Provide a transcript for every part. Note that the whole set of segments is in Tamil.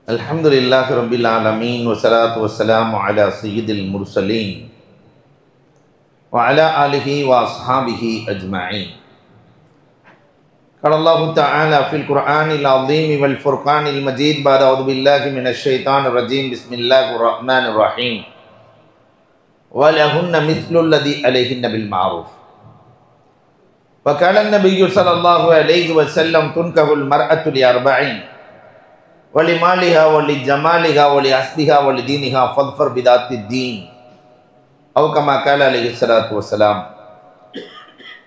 Alhamdulillah Rabbil Alameen wa salatu wa salamu ala Sayyidil Mursaleen wa ala alihi wa ashabihi ajma'in. Qala Allahu ta'ala fil Qur'anil azim wal furqanil majid ba'da a'udhu billahi minash shaitanir rajim bismillahir rahmanir rahim wa lahunna mithlu alladhi alayhinna bil ma'ruf wa qala an-nabiyyu sallallahu alayhi wa sallam tunkahul mar'atu li arba'in wali maliha wali jamaliha wali asbiha wali diniha fadfar bidati din aw kama qala alaihi salatu wassalam.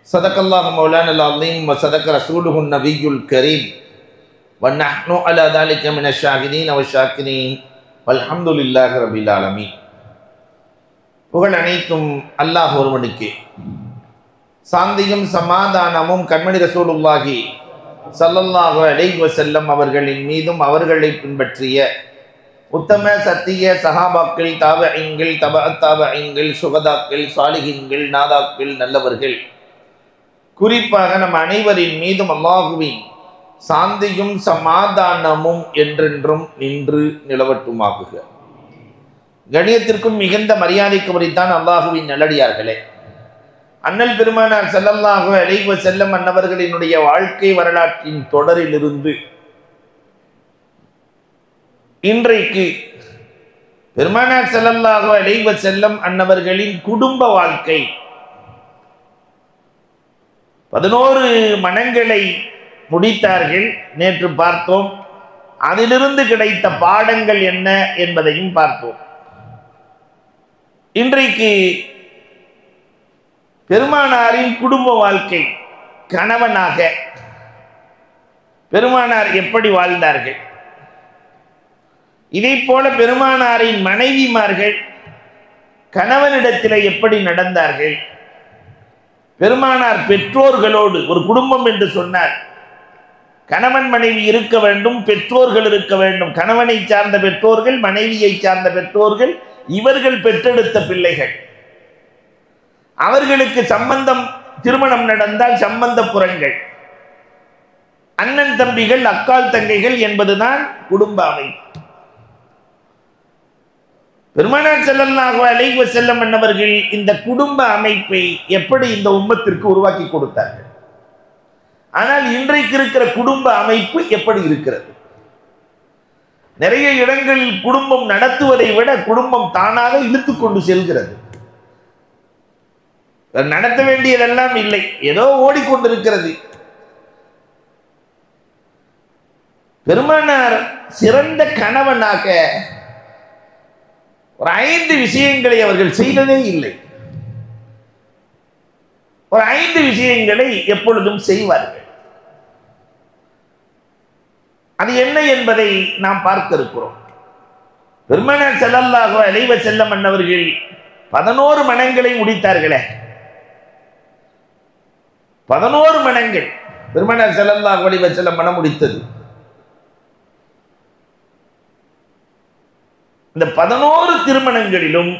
Sadaqallahu maulana al-azim wa sadaqa rasuluhu an-nabiyyul karim wa nahnu ala dhalika minash shahidin wa shakirin walhamdulillahi rabbil alamin. புகழ் அனைத்தும் அல்லாஹ் ஒருவனுக்கே. சாந்தியும் சமாதானமும் கண்மணி ரசூலுல்லாஹி ஸல்லல்லாஹு அலைஹி வஸல்லம் அவர்களின் மீதும் அவர்களை பின்பற்றிய உத்தம சத்திய சஹாபாக்கள், தாபஈன்கள், தபஅத் தாபஈன்கள், சுஹதாக்கள், சாலிஹீன்கள், நாதாக்கள், நல்லவர்கள், குறிப்பாக நம் அனைவரின் மீதும் அல்லாஹுவின் சாந்தியும் சமாதானமும் என்றென்றும் நின்று நிலவட்டுமாகுக. கணியத்திற்கும் மிகுந்த மரியாதைக்கு உரித்தான் அல்லாஹுவின் நல்லடியார்களே. அண்ணல் பெருமானார் ஸல்லல்லாஹு அலைஹி வஸல்லம் அன்னவர்களினுடைய வாழ்க்கை வரலாற்றின் தொடரிலிருந்து இன்றைக்கு பெருமானார் ஸல்லல்லாஹு அலைஹி வஸல்லம் அன்னவர்களின் குடும்ப வாழ்க்கை 11 மனங்களை முடித்தார்கள். நேற்று பார்த்தோம். அதிலிருந்து கிடைத்த பாடங்கள் என்ன என்பதையும் பார்த்தோம். இன்றைக்கு பெருமானாரின் குடும்ப வாழ்க்கை, கணவனாக பெருமானார் எப்படி வாழ்ந்தார்கள், இதை போல பெருமானாரின் மனைவிமார்கள் கணவனிடத்தில் எப்படி நடந்தார்கள், பெருமானார் பெற்றோர்களோடு, ஒரு குடும்பம் என்று சொன்னார் கணவன் மனைவி இருக்க வேண்டும், பெற்றோர்கள் இருக்க வேண்டும், கணவனை சார்ந்த பெற்றோர்கள், மனைவியை சார்ந்த பெற்றோர்கள், இவர்கள் பெற்றெடுத்த பிள்ளைகள், அவர்களுக்கு சம்பந்தம் திருமணம் நடந்தால் சம்பந்த புறங்கள், அண்ணன் தம்பிகள், அக்கால் தங்கைகள் என்பதுதான் குடும்ப அமைப்பு. பெருமானார் ஸல்லல்லாஹு அலைஹி வஸல்லம் அன்னவர்கள் இந்த குடும்ப அமைப்பை எப்படி இந்த உம்மத்திற்கு உருவாக்கி கொடுத்தார்கள். ஆனால் இன்றைக்கு இருக்கிற குடும்ப அமைப்பு எப்படி இருக்கிறது? நிறைய இடங்களில் குடும்பம் நடத்துவதை விட குடும்பம் தானாக இழுத்து கொண்டு செல்கிறது. நடத்த வேண்டியதெல்லாம் இல்லை, ஏதோ ஓடிக்கொண்டிருக்கிறது. பெருமானார் சிறந்த கணவனாக ஒரு 5 விஷயங்களை அவர்கள் செய்ததே இல்லை. ஒரு 5 விஷயங்களை எப்பொழுதும் செய்வார்கள். அது என்ன என்பதை நாம் பார்க்க இருக்கிறோம். பெருமானார் ஸல்லல்லாஹு அலைஹி வஸல்லம் அன்னவர்கள் 11 மனங்களை முடித்தார்களே, 11 மனங்கள் பெருமானார் ஸல்லல்லாஹு அலைஹி வஸல்லம் மனம் முடித்தது. இந்த 11 திருமணங்களிலும்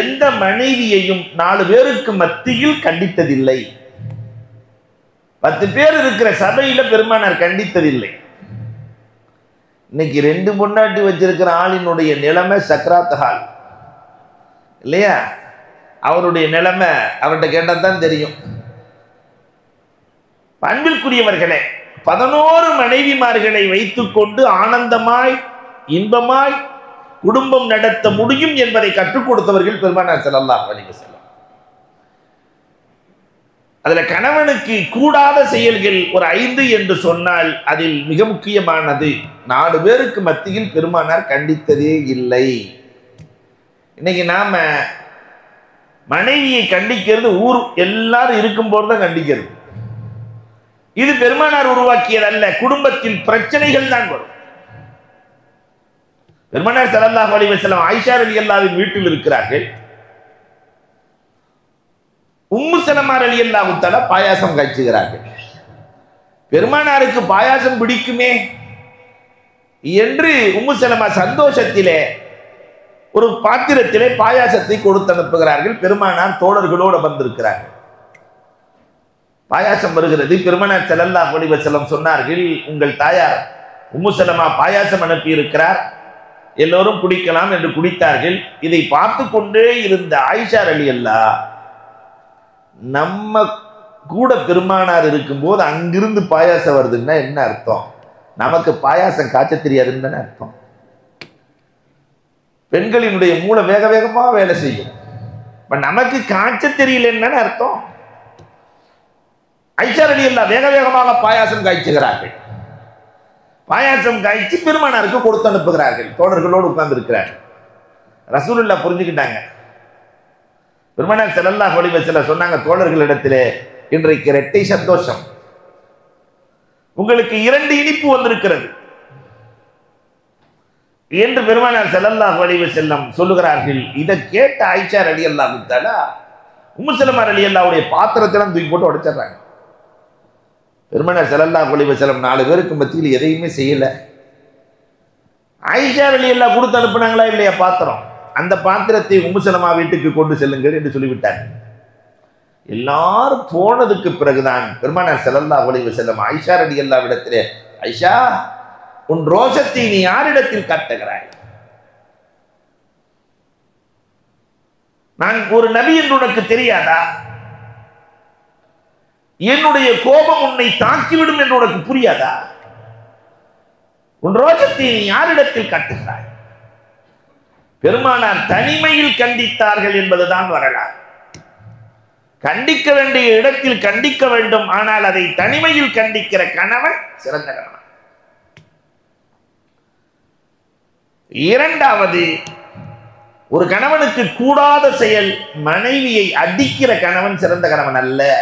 எந்த மனைவியையும் 4 பேருக்கு மத்தியில் கண்டித்ததில்லை. 10 பேர் இருக்கிற சபையில பெருமானார் கண்டித்ததில்லை. இன்னைக்கு 2 பொண்டாட்டி வச்சிருக்கிற ஆளினுடைய நிலைமை சக்ராத் ஹால் இல்லையா? அவருடைய நிலைமை அவர்கிட்ட கேட்டால் தெரியும். அன்பிற்குரியவர்களே, 11 மனைவிமார்களை வைத்துக்கொண்டு ஆனந்தமாய் இன்பமாய் குடும்பம் நடத்த முடியும் என்பதை கற்றுக் கொடுத்தவர்கள் பெருமானார் ஸல்லல்லாஹு அலைஹி வஸல்லம். அதுல கணவனுக்கு கூடாத செயல்கள் ஒரு 5 என்று சொன்னால் அதில் மிக முக்கியமானது 4 பேருக்கு மத்தியில் பெருமானார் கண்டித்ததே இல்லை. இன்னைக்கு நாம மனைவியை கண்டிக்கிறது ஊர் எல்லாரும் இருக்கும் போது தான் கண்டிக்கிறது. இது பெருமானார் உருவாக்கியது அல்ல. குடும்பத்தில் பிரச்சனைகள் தான் வரும். பெருமானார் ஸல்லல்லாஹு அலைஹி வஸல்லம் ஆயிஷா ரலியல்லாஹு வீட்டில் இருக்கிறார்கள். உம்மு சலமா ரலியல்லாஹு தஆலா பாயாசம் காய்ச்சுகிறார்கள். பெருமானாருக்கு பாயாசம் பிடிக்குமே என்று உம்மு சலமா சந்தோஷத்திலே ஒரு பாத்திரத்திலே பாயாசத்தை கொடுத்து அனுப்புகிறார்கள். பெருமானார் தோழர்களோடு வந்திருக்கிறார்கள். பாயாசம் வருகிறது. பெருமானார் ஸல்லல்லாஹு அலைஹி வஸல்லம் சொன்னார்கள், உங்கள் தாயார் உம்மு சலமா பாயாசம் அனுப்பி இருக்கிறார், எல்லோரும் குடிக்கலாம் என்று குடித்தார்கள். இதை பார்த்து கொண்டே இருந்த ஆயிஷா ரலியல்லாஹு நம்ம கூட பெருமானார் இருக்கும்போது அங்கிருந்து பாயாசம் வருதுன்னா என்ன அர்த்தம்? நமக்கு பாயாசம் காய்ச்ச தெரியாதுன்னு தானே அர்த்தம். பெண்களினுடைய மூளை வேக வேகமா வேலை செய்யும். இப்ப நமக்கு காய்ச்ச தெரியலன்னு அர்த்தம். ஆயிஷா ரலியல்லாஹு வேக வேகமாக பாயாசம் காய்ச்சுகிறார்கள். பாயாசம் காய்ச்சி பெருமானாருக்கு கொடுத்து அனுப்புகிறார்கள். தோழர்களோடு உட்கார்ந்து இருக்கிறார்கள். ரசூலுல்லாஹ் புரிஞ்சுக்கிட்டாங்க. பெருமானார் ஸல்லல்லாஹு அலைஹி வஸல்லம் சொன்னாங்க தோழர்களிடத்திலே, இன்றைக்கு இரட்டை சந்தோஷம், உங்களுக்கு 2 இனிப்பு வந்திருக்கிறது என்று பெருமானார் ஸல்லல்லாஹு அலைஹி வஸல்லம் சொல்லுகிறார்கள். இதை கேட்ட ஆயிஷா ரலியல்லாஹு தஆலா உம்மு ஸலமா ரலியல்லாஹுடைய பாத்திரத்தெல்லாம் தூக்கி போட்டு உடைச்சிடுறாங்க. பெருமானார் ஸல்லல்லாஹு அலைஹி வஸல்லம் 4 பேருக்கு மத்தியில் எதையுமே செய்யல. ஆயிஷா ரலியல்லாஹு கொடுத்து அனுப்புனாங்களா இல்லையா பாத்திரம்? அந்த பாத்திரத்தை உம்மு ஸலமா வீட்டுக்கு கொண்டு செல்லுங்கள் என்று சொல்லிவிட்டார். எல்லாரும் போனதுக்கு பிறகுதான் பெருமானார் ஸல்லல்லாஹு அலைஹி வஸல்லம் ஆயிஷா ரலியல்லாஹு இடத்திலே, ஆயிஷா, உன் ரோஷத்தை நீ யாரிடத்தில் காட்டுகிறாய்? நான் ஒரு நபி என்று உனக்கு தெரியாதா? என்னுடைய கோபம் உன்னை தாக்கிவிடும் என்று உனக்கு புரியாதா? உன் ரோஷத்தை நீ யாரிடத்தில் காட்டுகிறாய்? பெருமானார் தனிமையில் கண்டித்தார்கள் என்பதுதான் வரலாறு. கண்டிக்க வேண்டிய இடத்தில் கண்டிக்க வேண்டும், ஆனால் அதை தனிமையில் கண்டிக்கிற கணவன் சிறந்த கணவன். இரண்டாவது, ஒரு கணவனுக்கு கூடாத செயல், மனைவியை அடிக்கிற கணவன் சிறந்த கணவன் அல்ல.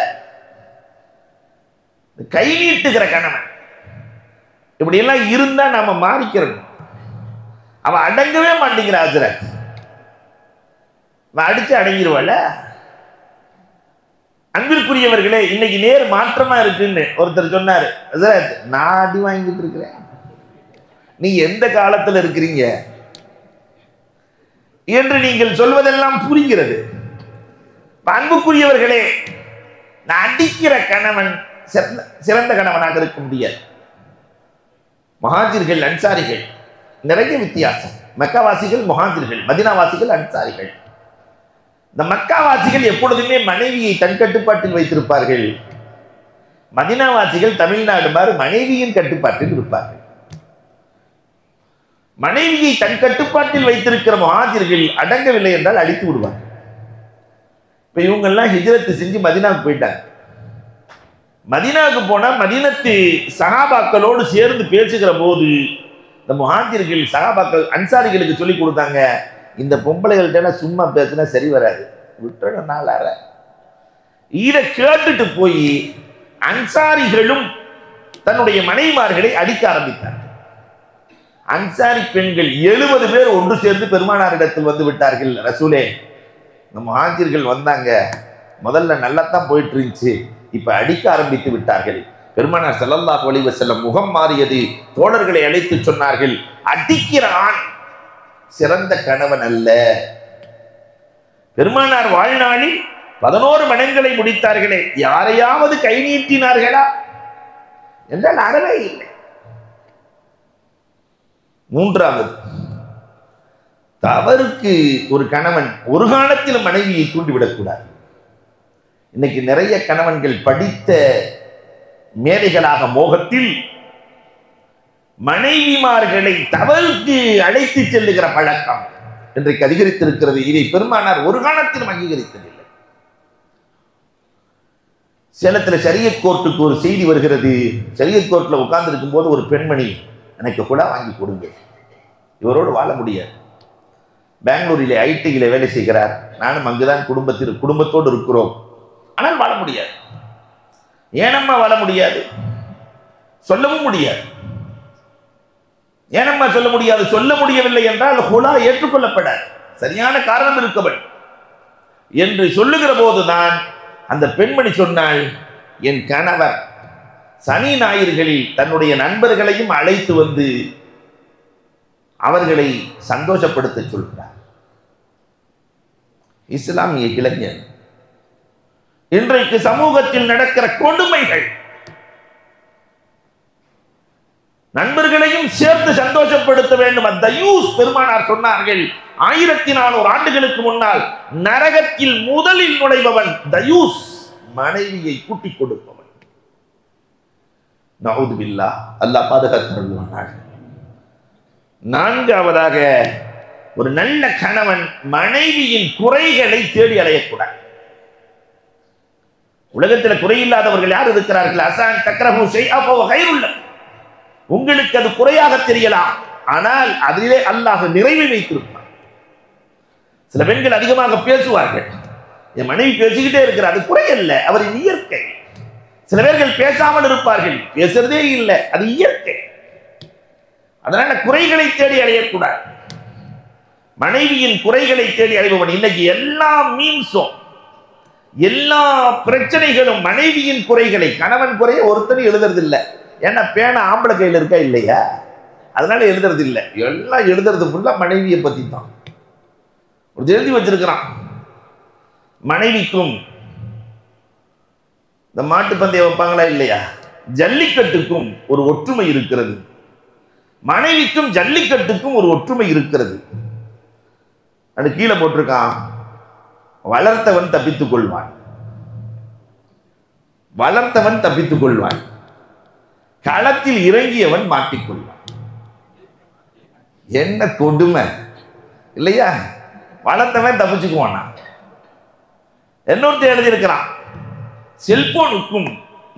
கை நீட்டுகிற கணவன் இப்படி எல்லாம் இருந்தா நாம மாறிக்கிறோம். அவன் அடங்கவே மாட்டேங்கிற ஹஜ்ரத், அவன் அடிச்சு அடங்கிடுவாள். அன்பிற்குரியவர்களே, இன்னைக்கு நேர் மாற்றமா இருக்குன்னு ஒருத்தர் சொன்னாரு. ஹஜ்ரத், நான் அடி வாங்கிட்டு இருக்கிறேன், நீ எந்த காலத்துல இருக்கிறீங்க என்று நீங்கள் சொல்வதெல்லாம் புரிகிறது. அன்புக்குரியவர்களே, நான் அடிக்கிற கணவன் சிறந்த கணவனாக இருக்க முடியாது. முஹாஜிர்கள் அன்சாரிகள் நிறைய வித்தியாசம். மக்காவாசிகள் முஹாஜிர்கள், மதீனாவாசிகள் அன்சாரிகள். இந்த மக்காவாசிகள் எப்பொழுதுமே மனைவியை தன் கட்டுப்பாட்டில் வைத்திருப்பார்கள். மதீனாவாசிகள் தமிழ்நாடு மாதிரி மனைவியின் கட்டுப்பாட்டில் இருப்பார்கள். மனைவியை தன் கட்டுப்பாட்டில் வைத்திருக்கிற முஹாஜிர்கள் அடங்கவில்லை என்றால் அடித்து விடுவார்கள். இப்ப இவங்கெல்லாம் ஹிஜ்ரத் செஞ்சு மதீனாவுக்கு போயிட்டாங்க. மதீனாவுக்கு போனா மதீனத்து சஹாபாக்களோடு சேர்ந்து பேசுகிற போது இந்த முஹாஜிர்கள் சஹாபாக்கள் அன்சாரிகளுக்கு சொல்லி கொடுத்தாங்க, இந்த பொம்பளைகள்கிட்ட சும்மா பேசினா சரி வராது, விட்டுற நாளார. இதை கேட்டுட்டு போய் அன்சாரிகளும் தன்னுடைய மனைவிமார்களை அடிக்க ஆரம்பித்தார். அன்சாரி பெண்கள் 70 பேர் ஒன்று சேர்ந்து பெருமானாரிடத்தில் வந்து விட்டார்கள். ரசூலே, இந்த முஹாஜிர்கள் வந்தாங்க, முதல்ல நல்லாத்தான் போயிட்டு இருந்துச்சு, இப்ப அடிக்க ஆரம்பித்து விட்டார்கள். பெருமானார் ஸல்லல்லாஹு அலைஹி வஸல்லம் முகம் மாறியது. தோழர்களை அழைத்து சொன்னார்கள், அடிக்கிற ஆண் சிறந்த கணவன் அல்ல. பெருமானார் வாழ்நாளில் 11 மடங்களை முடித்தார்களே, யாரையாவது கை நீட்டினார்களா என்றால் அறவே இல்லை. மூன்றாவது, தவறுக்கு ஒரு கணவன் ஒரு காலத்தில் மனைவியை தூண்டிவிடக்கூடாது. இன்னைக்கு நிறைய கணவன்கள் படித்த மேதைகளாக மோகத்தில் மனைவிமார்களை தவறுக்கு அழைத்து செல்லுகிற பழக்கம் இன்றைக்கு அதிகரித்திருக்கிறது. இதை பெருமானார் ஒரு காலத்திலும் அங்கீகரித்ததில்லை. சேலத்தில் ஷரியத் கோர்ட்டுக்கு ஒரு செய்தி வருகிறது. ஷரியத் கோர்ட்டில் உட்கார்ந்து இருக்கும் போது ஒரு பெண்மணி, எனக்கு கூட வாங்கி கொடுங்க, இவரோடு வாழ முடியாது, பெங்களூரிலே ஐடியில வேலை செய்கிறார், நானும் அங்குதான் குடும்பத்தோடு இருக்கிறோம், ஆனால் வாழ முடியாது. ஏனம்மா வாழ முடியாது? சொல்லவும் முடியாது. ஏனம்மா சொல்ல முடியாது? சொல்ல முடியவில்லை என்றால் ஹுலா ஏற்றுக்கொள்ளப்படாது, சரியான காரணம் இருக்கவள் என்று சொல்லுகிற போதுதான் அந்த பெண்மணி சொன்னாள், என் கணவர் சனி ஞாயிறுகளில் தன்னுடைய நண்பர்களையும் அழைத்து வந்து அவர்களை சந்தோஷப்படுத்த சொல்கிறார். இஸ்லாமிய இளைஞர் இன்றைக்கு சமூகத்தில் நடக்கிற கொடுமைகள், நண்பர்களையும் சேர்த்து சந்தோஷப்படுத்த வேண்டும். தயூஸ் பெருமானார் சொன்னார்கள், 1400 ஆண்டுகளுக்கு முன்னால் நரகத்தில் முதலில் நுழைபவன் தயூஸ், மனைவியை கூட்டிக் கொடுப்பவன். நஊது பில்லாஹ், அல்லாஹ் பாதுகாத்துள்ளான். நான்காவதாக, ஒரு நல்ல கணவன் மனைவியின் குறைகளை தேடி அலையக்கூடாது. உலகத்தில் குறையில்லாதவர்கள் யார் இருக்கிறார்கள்? அசான் தக்ரஹு ஷைஅ ஃபஹுவ கைருல் லக்கும். உங்களுக்கு அது குறையாக தெரியலாம், ஆனால் அதிலே அல்லாஹ் நிறைவை வைத்திருப்பார். சில பெண்கள் அதிகமாக பேசுவார்கள். என் மனைவி பேசிக்கிட்டே இருக்கிறார், அது குறை அல்ல, அவரின் இயற்கை. சில பேர்கள் பேசாமல் இருப்பார்கள், பேசுறதே இல்லை, அது இயற்கை. அதனால குறைகளை தேடி அடையக்கூடாது. மனைவியின் குறைகளை தேடி அடைபவன். இன்னைக்கு எல்லா மீம்ஸும் எல்லா பிரச்சனைகளும் மனைவியின் குறைகளை, கணவன் குறைய ஒருத்தரும் எழுதுறது இல்லை. ஏன்னா பேன ஆம்பளை கையில் இருக்கா இல்லையா, அதனால எழுதுறது இல்லை. எல்லாம் எழுதுறது ஃபுல்லா மனைவியை பத்தி தான். ஒரு எழுதி வச்சிருக்கிறான், மனைவிக்கும் இந்த மாட்டு பந்தயம் வைப்பாங்களா இல்லையா, ஜல்லிக்கட்டுக்கும் ஒரு ஒற்றுமை இருக்கிறது, மனைவிக்கும் ஜல்லிக்கட்டுக்கும் ஒரு ஒற்றுமை இருக்கிறது. அது கீழே போட்டிருக்கான், வளர்த்தவன் தப்பித்துக் கொள்வான், வளர்த்தவன் தப்பித்துக் கொள்வான், களத்தில் இறங்கியவன் மாட்டிக்கொள்வான். என்ன கொடுமை இல்லையா? வளர்த்தவன் தப்பிச்சுக்குவான். இன்னொருத்தர் எழுதியிருக்கிறான், செல்போனுக்கும்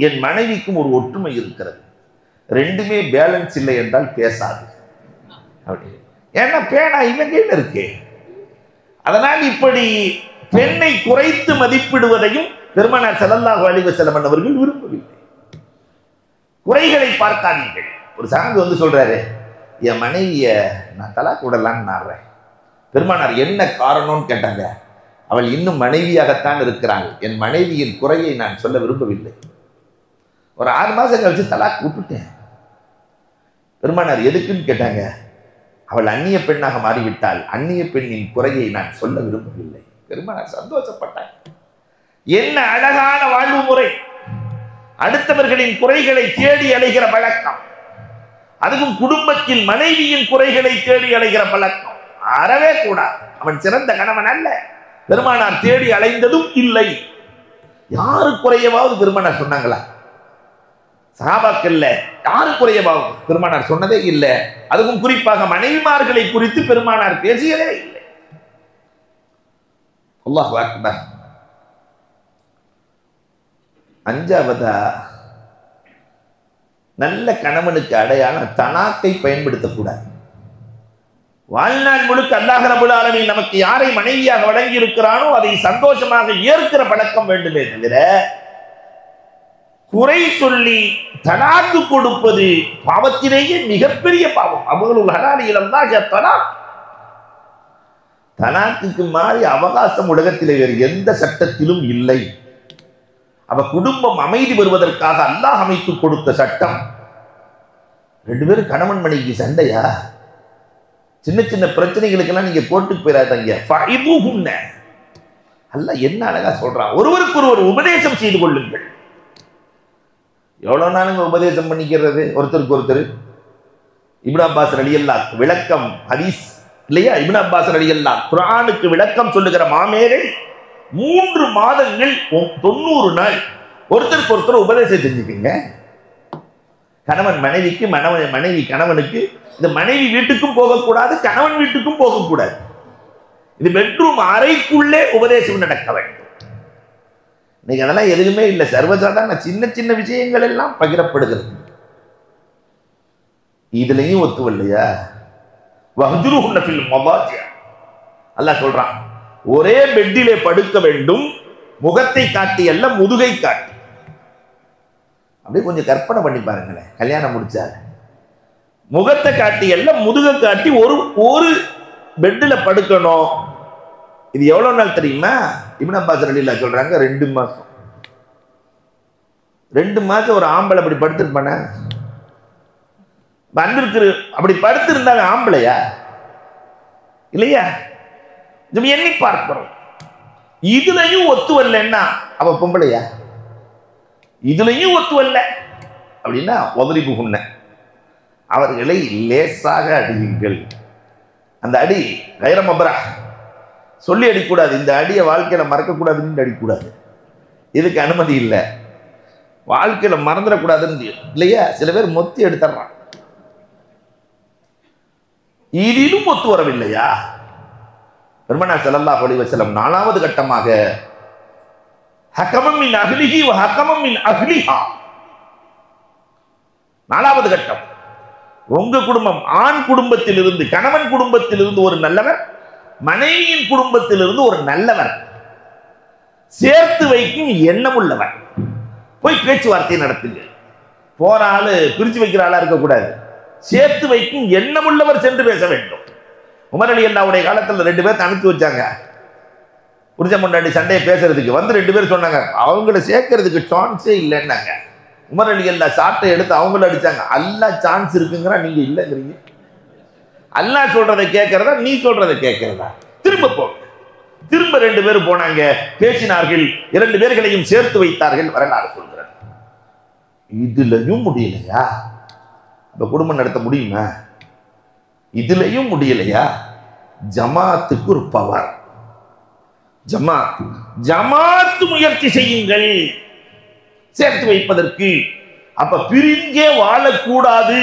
என் மனைவிக்கும் ஒரு ஒற்றுமை இருக்கிறது, ரெண்டுமே பேலன்ஸ் இல்லை என்றால் பேசாது அப்படி. ஏன்னா பேனா இவன் கையில் இருக்கு. அதனால் இப்படி பெண்ணை குறைத்து மதிப்பிடுவதையும் பெருமானார் ஸல்லல்லாஹு அலைஹி வஸல்லம் அவர்கள் விரும்பவில்லை. குறைகளை பார்க்காதீர்கள். ஒரு சாமி வந்து சொல்றாரு, என் மனைவிய நான் தலாக் விடலான்னு நாடுறேன். பெருமானார் என்ன காரணம்னு கேட்டாங்க. அவள் இன்னும் மனைவியாகத்தான் இருக்கிறாள், என் மனைவியின் குறையை நான் சொல்ல விரும்பவில்லை. ஒரு 6 மாசம் கழிச்சு தலாக் விட்டுட்டேன். பெருமானார் எதுக்குன்னு கேட்டாங்க. அவள் அந்நிய பெண்ணாக மாறிவிட்டால் அந்நிய பெண்ணின் குறையை நான் சொல்ல விரும்பவில்லை. பெருமானார் சந்தோஷப்பட்டார். என்ன அழகான வாழ்வு முறை! அடுத்தவர்களின் குறைகளை தேடி அலைகிற பழக்கம், அதுவும் குடும்பத்தில் மனைவியின் குறைகளை தேடி அலைகிற பழக்கம் அறவே கூடாது. அவன் சிறந்த கணவன் அல்ல, பெருமானார் தேடி அலைந்ததும் இல்லை. யாரு குறையவாவது பெருமானார் சொன்னாங்களா? சஹாபாக்கள்ல யாரு குறையவாவது பெருமானார் சொன்னதே இல்லை. அதுவும் குறிப்பாக மனைவிமார்களை குறித்து பெருமானார் பேசியதே இல்லை. அல்லாஹ் அக்பர். அஞ்சாவதா, நல்ல கணவனுக்கு அடையாளம் தலாக்கை பயன்படுத்தக்கூடாது. வாழ்நாள் முழுக்க அல்லாஹ் ரப்பல் ஆலமீன் நமக்கு யாரை மனைவியாக வழங்கி இருக்கிறானோ அதை சந்தோஷமாக ஏற்கிற பழக்கம் வேண்டுமே தவிர குறை சொல்லி தலாக்கு கொடுப்பது பாவத்திலேயே மிகப்பெரிய பாவம். அபுல் ஹலாலில் தலாக். தலாக்குக்கு மாறி அவகாசம் உலகத்திலே வேறு எந்த சட்டத்திலும் இல்லை. அவ குடும்பம் அமைதி வருவதற்காக அல்லாஹ் அமைத்து கொடுத்த சட்டம். 2 பேரும் கணவன் மனைவிக்கு சண்டையா? சின்ன சின்ன பிரச்சனைகளுக்கெல்லாம் நீங்க கோர்ட்டுக்கு போயிடாதீங்க. அல்லாஹ் என்ன அழகா சொல்றான், ஒருவருக்கு ஒருவர் உபதேசம் செய்து கொள்ளுங்கள். எவ்வளவு நாளுங்க உபதேசம் பண்ணிக்கிறது ஒருத்தருக்கு ஒருத்தர்? இப்னு அப்பாஸ் ரலியல்லாஹு விளக்கம் ஹதீஸ் இல்லையா? இப்னு அப்பாஸ் ரலியல்லாஹு குர்ஆனுக்கு விளக்கம் சொல்லுகிற மாமேரை 3 மாதங்கள் 90 நாள் ஒருத்தருக்கு ஒருத்தர் உபதேசம் செஞ்சுக்கீங்க. கணவன் மனைவிக்கு, மனைவி கணவனுக்கு. இந்த மனைவி வீட்டுக்கும் போகக்கூடாது, கணவன் வீட்டுக்கும் போகக்கூடாது. இது பெட்ரூம் அறைக்குள்ளே உபதேசம் நடக்க வேண்டும். இன்னைக்கு அதெல்லாம் எதுவுமே இல்லை. சர்வசாதாரண சின்ன சின்ன விஷயங்கள் எல்லாம் பகிரப்படுகிறது. இதுலயும் ஒத்துவல்லையா? வஹ்ஜுருஹுன்ன ஃபில் மதாஜி. அல்லாஹ் சொல்றான், ஒரே பெட்டிலே படுக்க வேண்டும், முகத்தை காட்டி அல்ல, முதுகை காட்டி. அப்படியே கொஞ்சம் கற்பனை பண்ணி பாருங்களேன். கல்யாணம் முடிச்சாரு முகத்தை காட்டி அல்ல, முதுகை காட்டி ஒரு பெட்டில் படுக்கணும். இது எவ்வளவு நாள் தெரியுமா? இப்னு அப்பாஸ் ரலியல்லாஹு சொல்றாங்க 2 மாசம். 2 மாசம் ஒரு ஆம்பளை அப்படி படுத்திருப்பானே? வந்திருக்கு அப்படி படுத்திருந்தாங்க ஆம்பளையா இல்லையா? எண்ணி பார்க்கிறோம். இதுலயும் ஒத்து வரலன்னா அவ பொம்பளையா? இதுலயும் ஒத்து வரல அப்படின்னா உதறிப்புகுன்ன. அவர்களை லேசாக அடியுங்கள். அந்த அடி கைரமபரா சொல்லி அடிக்கூடாது. இந்த அடியை வாழ்க்கையில மறக்கக்கூடாதுன்னு அடிக்கூடாது. இதுக்கு அனுமதி இல்லை. வாழ்க்கையில மறந்துடக்கூடாதுன்னு இல்லையா? சில பேர் மொத்தி எடுத்துறான். இதிலும் ஒத்து வரவில்லையா? பெருமானார் ஸல்லல்லாஹு அலைஹி வஸல்லம் 4வது கட்டமாக ஹகமம் மின் அஹ்லிஹி வ ஹகமம் மின் அஹ்லிஹா. 4வது கட்டம், உங்க குடும்பம் ஆண் குடும்பத்திலிருந்து, கணவன் குடும்பத்திலிருந்து ஒரு நல்லவர், மனைவியின் குடும்பத்திலிருந்து ஒரு நல்லவர், சேர்த்து வைக்கும் எண்ணம் உள்ளவர். போய் பேச்சுவார்த்தை நடத்துங்க. போற ஆளு பிரிச்சு வைக்கிற ஆளா இருக்கக்கூடாது. சேர்த்து வைக்கும் எண்ணம் உள்ளவர் சென்று பேச வேண்டும். உமர் ரலியல்லாஹுடைய காலத்தில் 2 பேர் அனுப்பி வச்சாங்க புரிஞ்ச முன்னாடி சண்டையை பேசுறதுக்கு. வந்து 2 பேர் சொன்னாங்க, அவங்கள சேர்க்கறதுக்கு சான்ஸே இல்லைன்னாங்க. உமர் ரலியல்லாஹு சாட்டை எடுத்து அவங்கள அடிச்சாங்க. அல்லாஹ் சான்ஸ் இருக்குங்கிறா, நீங்க இல்லைங்கிறீங்க. அல்லாஹ் சொல்றதை கேட்கறதா நீ சொல்றதை கேட்கறதா? திரும்ப போங்க. திரும்ப 2 பேரும் போனாங்க, பேசினார்கள், 2 பேர்களையும் சேர்த்து வைத்தார்கள். வரலாறு சொல்கிறார். இதுலயும் முடியலையா? இப்ப குடும்பம் நடத்த முடியுமா? இதுலயும் முடியலையா? ஜமாத்துக்கு ஒரு பவர். ஜமாத்து முயற்சி செய்யுங்கள் சேர்த்து வைப்பதற்கு. அப்ப பிரிஞ்சே வாழக்கூடாது.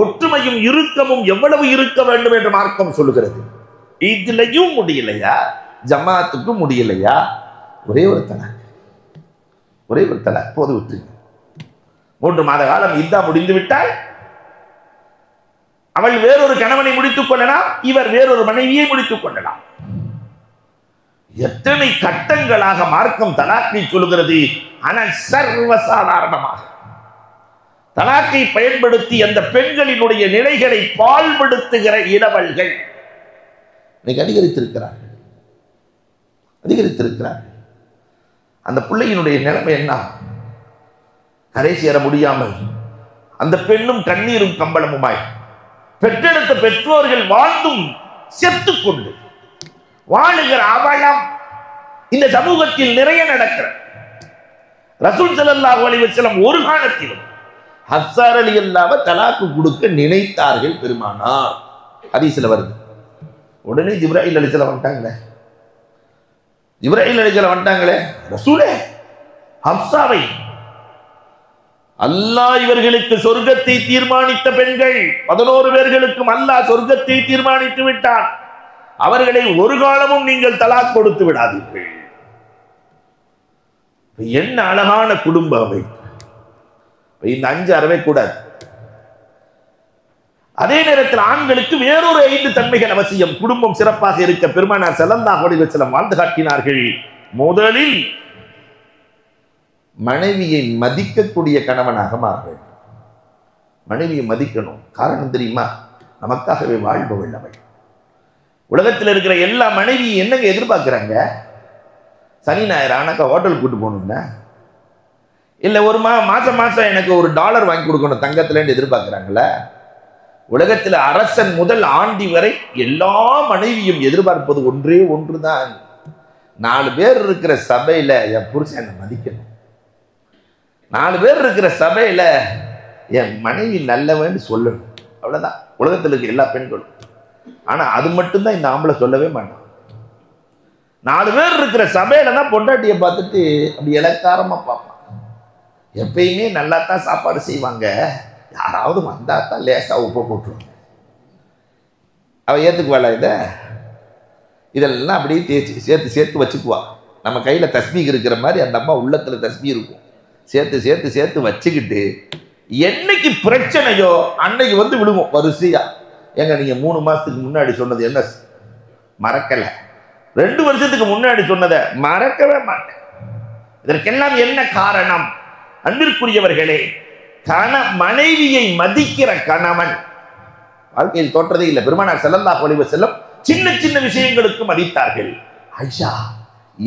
ஒற்றுமையும் இறுக்கமும் எவ்வளவு இருக்க வேண்டும் என்று மார்க்கம் சொல்லுகிறது. இதுலயும் முடியலையா? ஜமாத்துக்கு முடியலையா? ஒரே ஒரு தலாக் போது விட்டு 3 மாத காலம் இதா முடிந்து விட்டால் அவள் வேறொரு கணவனை முடித்துக் கொள்ளலாம், இவர் வேறொரு மனைவியை முடித்துக் கொள்ளலாம். எத்தனை கட்டங்களாக மார்க்கம் தலாக்கை சொல்லுகிறது. ஆனால் சர்வசாதாரணமாக தலாக்கை பயன்படுத்தி அந்த பெண்களினுடைய நிலைகளை பால்படுத்துகிற இளவல்கள் அதிகரித்திருக்கிறார்கள். அந்த பிள்ளையினுடைய நிலைமை என்ன? கரை சேர முடியாமல் அந்த பெண்ணும் கண்ணீரும் கம்பளமுமாய், பெற்றெடுத்த பெற்றோர்கள் வாழ்ந்தும் செத்துக் கொண்டு வாழுகிற அவலம் இந்த சமூகத்தில் நிறைய நடக்கிறது. ரசூல் ஸல்லல்லாஹு அலைஹி வஸல்லம் ஒரு காலத்திலும் ஹஃப்ஸா ரலியல்லாஹு தலாக்கு கொடுக்க நினைத்தார்கள் பெருமானார். ஹதீஸ்ல வருது. உடனே ஜிப்ராயில் அலைஹிஸ்ஸலாம் வந்துட்டாங்களே, ரசூலே ஹஃப்ஸாவை அல்லாஹ் இவர்களுக்கு சொர்க்கத்தை தீர்மானித்த பெண்கள் 11 பேர்களுக்கும் அல்லாஹ் சொர்க்கத்தை தீர்மானித்து விட்டான். அவர்களை ஒரு காலமும் நீங்கள் தலாக் கொடுத்து விடாதீர்கள். என்ன அழகான குடும்ப அமைப்பு. இந்த 5 அறவே கூடாது. அதே நேரத்தில் ஆண்களுக்கு வேறொரு 5 தன்மைகள் அவசியம். குடும்பம் சிறப்பாக இருக்க பெருமானார் ஸல்லல்லாஹு அலைஹி வஸல்லம் வாழ்ந்து காட்டினார்கள். முதலில் மனைவியை மதிக்கக்கூடிய கணவனாக மாற வேண்டும். மனைவியை மதிக்கணும். காரணம் தெரியுமா? நமக்காகவே வாழ்பவள் அவள். உலகத்தில் இருக்கிற எல்லா மனைவியும் என்னங்க எதிர்பார்க்கிறாங்க? சனி ஞாயிறு ஆனாக்கா ஹோட்டலுக்கு கூட்டு போகணும்னா, இல்லை ஒரு மாசம் எனக்கு $1 வாங்கி கொடுக்கணும் தங்கத்திலேன்னு எதிர்பார்க்கிறாங்களா? உலகத்தில் அரசன் முதல் ஆண்டி வரை எல்லா மனைவியும் எதிர்பார்ப்பது ஒன்றே ஒன்றுதான். 4 பேர் இருக்கிற சபையில என் புருஷன் என்னை மதிக்கணும். 4 பேர் இருக்கிற சபையில என் மனைவி நல்லவன்னு சொல்லணும். அவ்வளவுதான் உலகத்தில் இருக்க எல்லா பெண்களும். ஆனா அது மட்டும்தான் இந்த ஆம்பளை சொல்லவே மாட்டான். 4 பேர் இருக்கிற சபையில தான் பொண்டாட்டியை பார்த்துட்டு அப்படி இலக்காரமா பார்ப்பான். எப்பயுமே நல்லா தான் சாப்பாடு செய்வாங்க, யாராவது வந்தா தான் லேசா உப்பு போட்டுருவாங்க. அவ ஏத்துக்குவாளா? இதெல்லாம் அப்படியே சேர்த்து வச்சுக்குவா. நம்ம கையில தஸ்மீக் இருக்கிற மாதிரி அந்த அம்மா உள்ளத்துல தஸ்மீ இருக்கும். சேர்த்து வச்சுக்கிட்டு என்னைக்கு பிரச்சனையோ அன்னைக்கு வந்து விடுவோம் வரிசையா. ஏங்க நீங்க 3 மாசத்துக்கு முன்னாடி சொன்னது என்ன மறக்கல, 2 வருஷத்துக்கு முன்னாடி சொன்னதை மறக்கவே மாட்டேன். இதற்கெல்லாம் என்ன காரணம்? அன்பிற்குரியவர்களே, மனைவியை மதிக்கிற கணவன் வாழ்க்கையில் தோற்றதே இல்லை. பெருமானார் ஸல்லல்லாஹு அலைஹி வஸல்லம் சின்ன சின்ன விஷயங்களுக்கு மதித்தார்கள். ஆயிஷா,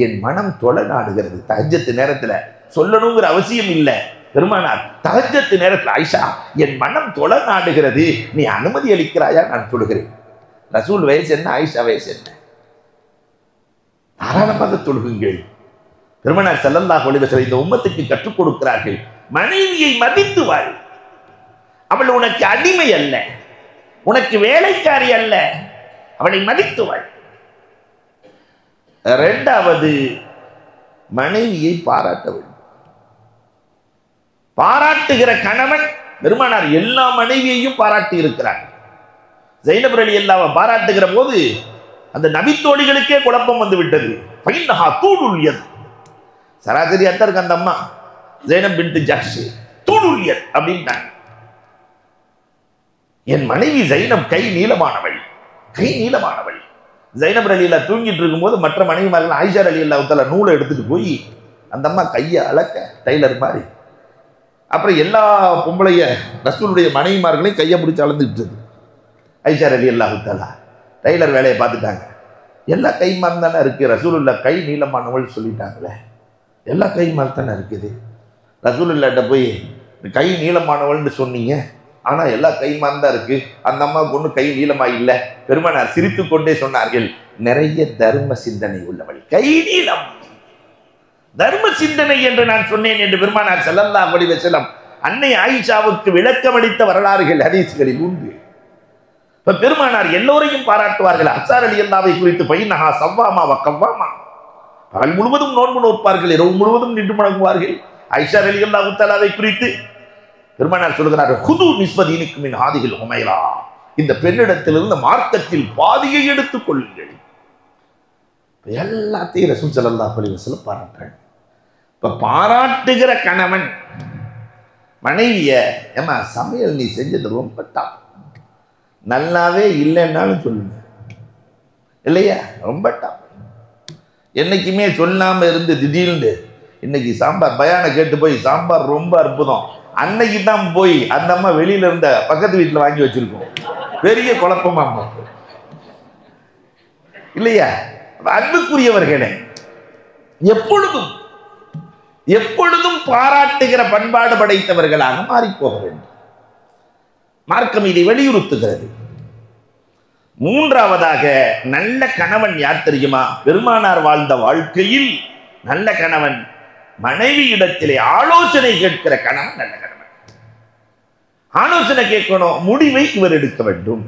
என் மனம் தொலை நாடுகிறது. தஹஜ்ஜத் நேரத்துல சொல்லணுங்கிற அவசியம் இல்லை. பெருமானார் தஹஜ்ஜத் நேரத்தில், ஆயிஷா என் மனம் தொலை நாடுகிறது, நீ அனுமதி அளிக்கிறாயா? நான் தொழுகிறேன். ரசூல் வயசு என்ன, ஆயிஷா வயசு என்ன? தாராளமாக தொழுகுங்கள். பெருமானார் ஸல்லல்லாஹு அலைஹி வஸல்லம் இந்த உம்மத்துக்கு கற்றுக் கொடுக்கிறார்கள், மனைவியை மதித்து வாழ். அவள் உனக்கு அடிமை அல்ல, உனக்கு வேலைக்காரி அல்ல, அவளை மதித்துவாள். இரண்டாவது, மனைவியை பாராட்ட வேண்டும். பாராட்டுகிற கணவன், பெருமானார் எல்லா மனைவியையும் பாராட்டி இருக்கிறார். ஜைனப் ரலியல்லாஹு பாராட்டுகிற போது அந்த நபித்தோழிகளுக்கே குழப்பம் வந்து விட்டது. சராசரி அத்தருக்கு அந்த அம்மா ஜைனப் பின்த் ஜஹ்ஷ் தூளுல்யத் அப்படின்ட்டாங்க. என் மனைவி ஜைனப் கை நீளமானவள், கை நீளமானவள். ஜைனப் ரலியல்லாஹு தூங்கிட்டு இருக்கும்போது மற்ற மனைவிமார்கள் ஆயிஷா ரலியல்லாஹு தஆலா நூலை எடுத்துட்டு போய் அந்த அம்மா கையை அளக்க டைலர் மாதிரி. அப்புறம் எல்லா பொம்பளைய ரசூலுடைய மனைவிமார்களையும் கையை பிடிச்சி அளந்துட்டு ஆயிஷா ரலியல்லாஹு தஆலா டைலர் வேலையை பார்த்துட்டாங்க. எல்லா கை மாதிரி தானே இருக்கு, ரசூலுல்லாஹ் கை நீளமானவள் சொல்லிட்டாங்களே, எல்லா கை மாதிரி தானே இருக்குது. ரசூலுல்லாஹ்ட்ட போய் கை நீளமானவள்னு சொன்னீங்க, ஆனால் எல்லா கை மாதிரி தான் இருக்கு, அந்த அம்மாவுக்கு ஒன்றும் கை நீளமா இல்லை. பெருமானார் சிரித்து கொண்டே சொன்னார்கள், நிறைய தர்ம சிந்தனை உள்ளவள், கை நீளம். தர்ம சிந்தனை என்று நான் சொன்னேன் என்று பெருமானார் ஸல்லல்லாஹு அலைஹி வஸல்லம் அன்னை ஆயிஷாவுக்கு விளக்கமளித்த வரலாறுகள் ஹதீஸ்களில் உண்டு. இப்ப பெருமானார் எல்லோரையும் பாராட்டுவார்கள். அப்ஸா ரலியல்லாஹு குறித்து பைனஹா சவ்வாமா வ கவ்வாமா, பகல் முழுவதும் நோன்பு நோற்பார்கள், இரவு முழுவதும் நின்று முழங்குவார்கள். ஆயிஷா ரலியல்லாஹு தஆலாவை குறித்து பெருமானார் சொல்கிறார்கள், ஹுது நிஸ்பதீனிக்கும் மின் ஹாதிஹில் ஹுமைரா, இந்த பெண்ணிடத்திலிருந்து மார்க்கத்தில் பாதியை எடுத்துக் கொள்ளுங்கள். எல்லாத்தையும் ரசூல் ஸல்லல்லாஹு அலைஹி வஸல்லம் பாராட்டுறாங்க. இப்ப பாராட்டுகிற கணவன் மனைவிய, ஏமா சமையல் நீ செஞ்சது ரொம்ப டாப், நல்லாவே இல்லைன்னாலும் சொல்லுங்க, இல்லையா, ரொம்ப டாப். என்னைக்குமே சொல்லாம இருந்து திடீர்னு இன்னைக்கு சாம்பார் பயான கேட்டு போய் சாம்பார் ரொம்ப அற்புதம், அன்னைக்கு தான் போய் அந்த அம்மா வெளியில இருந்த பக்கத்து வீட்டில் வாங்கி வச்சிருக்கோம், பெரிய குழப்பமா இல்லையா? அன்புக்குரியவர்களே, எப்பொழுதும் எப்பொழுதும் பாராட்டுகிற பண்பாடு படைத்தவர்களாக மாறி போக வேண்டும். மார்க்கம் இதை வலியுறுத்துகிறது. மூன்றாவதாக, நல்ல கணவன் யார் தெரியுமா? பெருமானார் வாழ்ந்த வாழ்க்கையில் நல்ல கணவன் மனைவி இடத்திலே ஆலோசனை கேட்கிற கணவன் நல்ல கணவன். ஆலோசனை கேட்கணும், முடிவை இவர் எடுக்க வேண்டும்.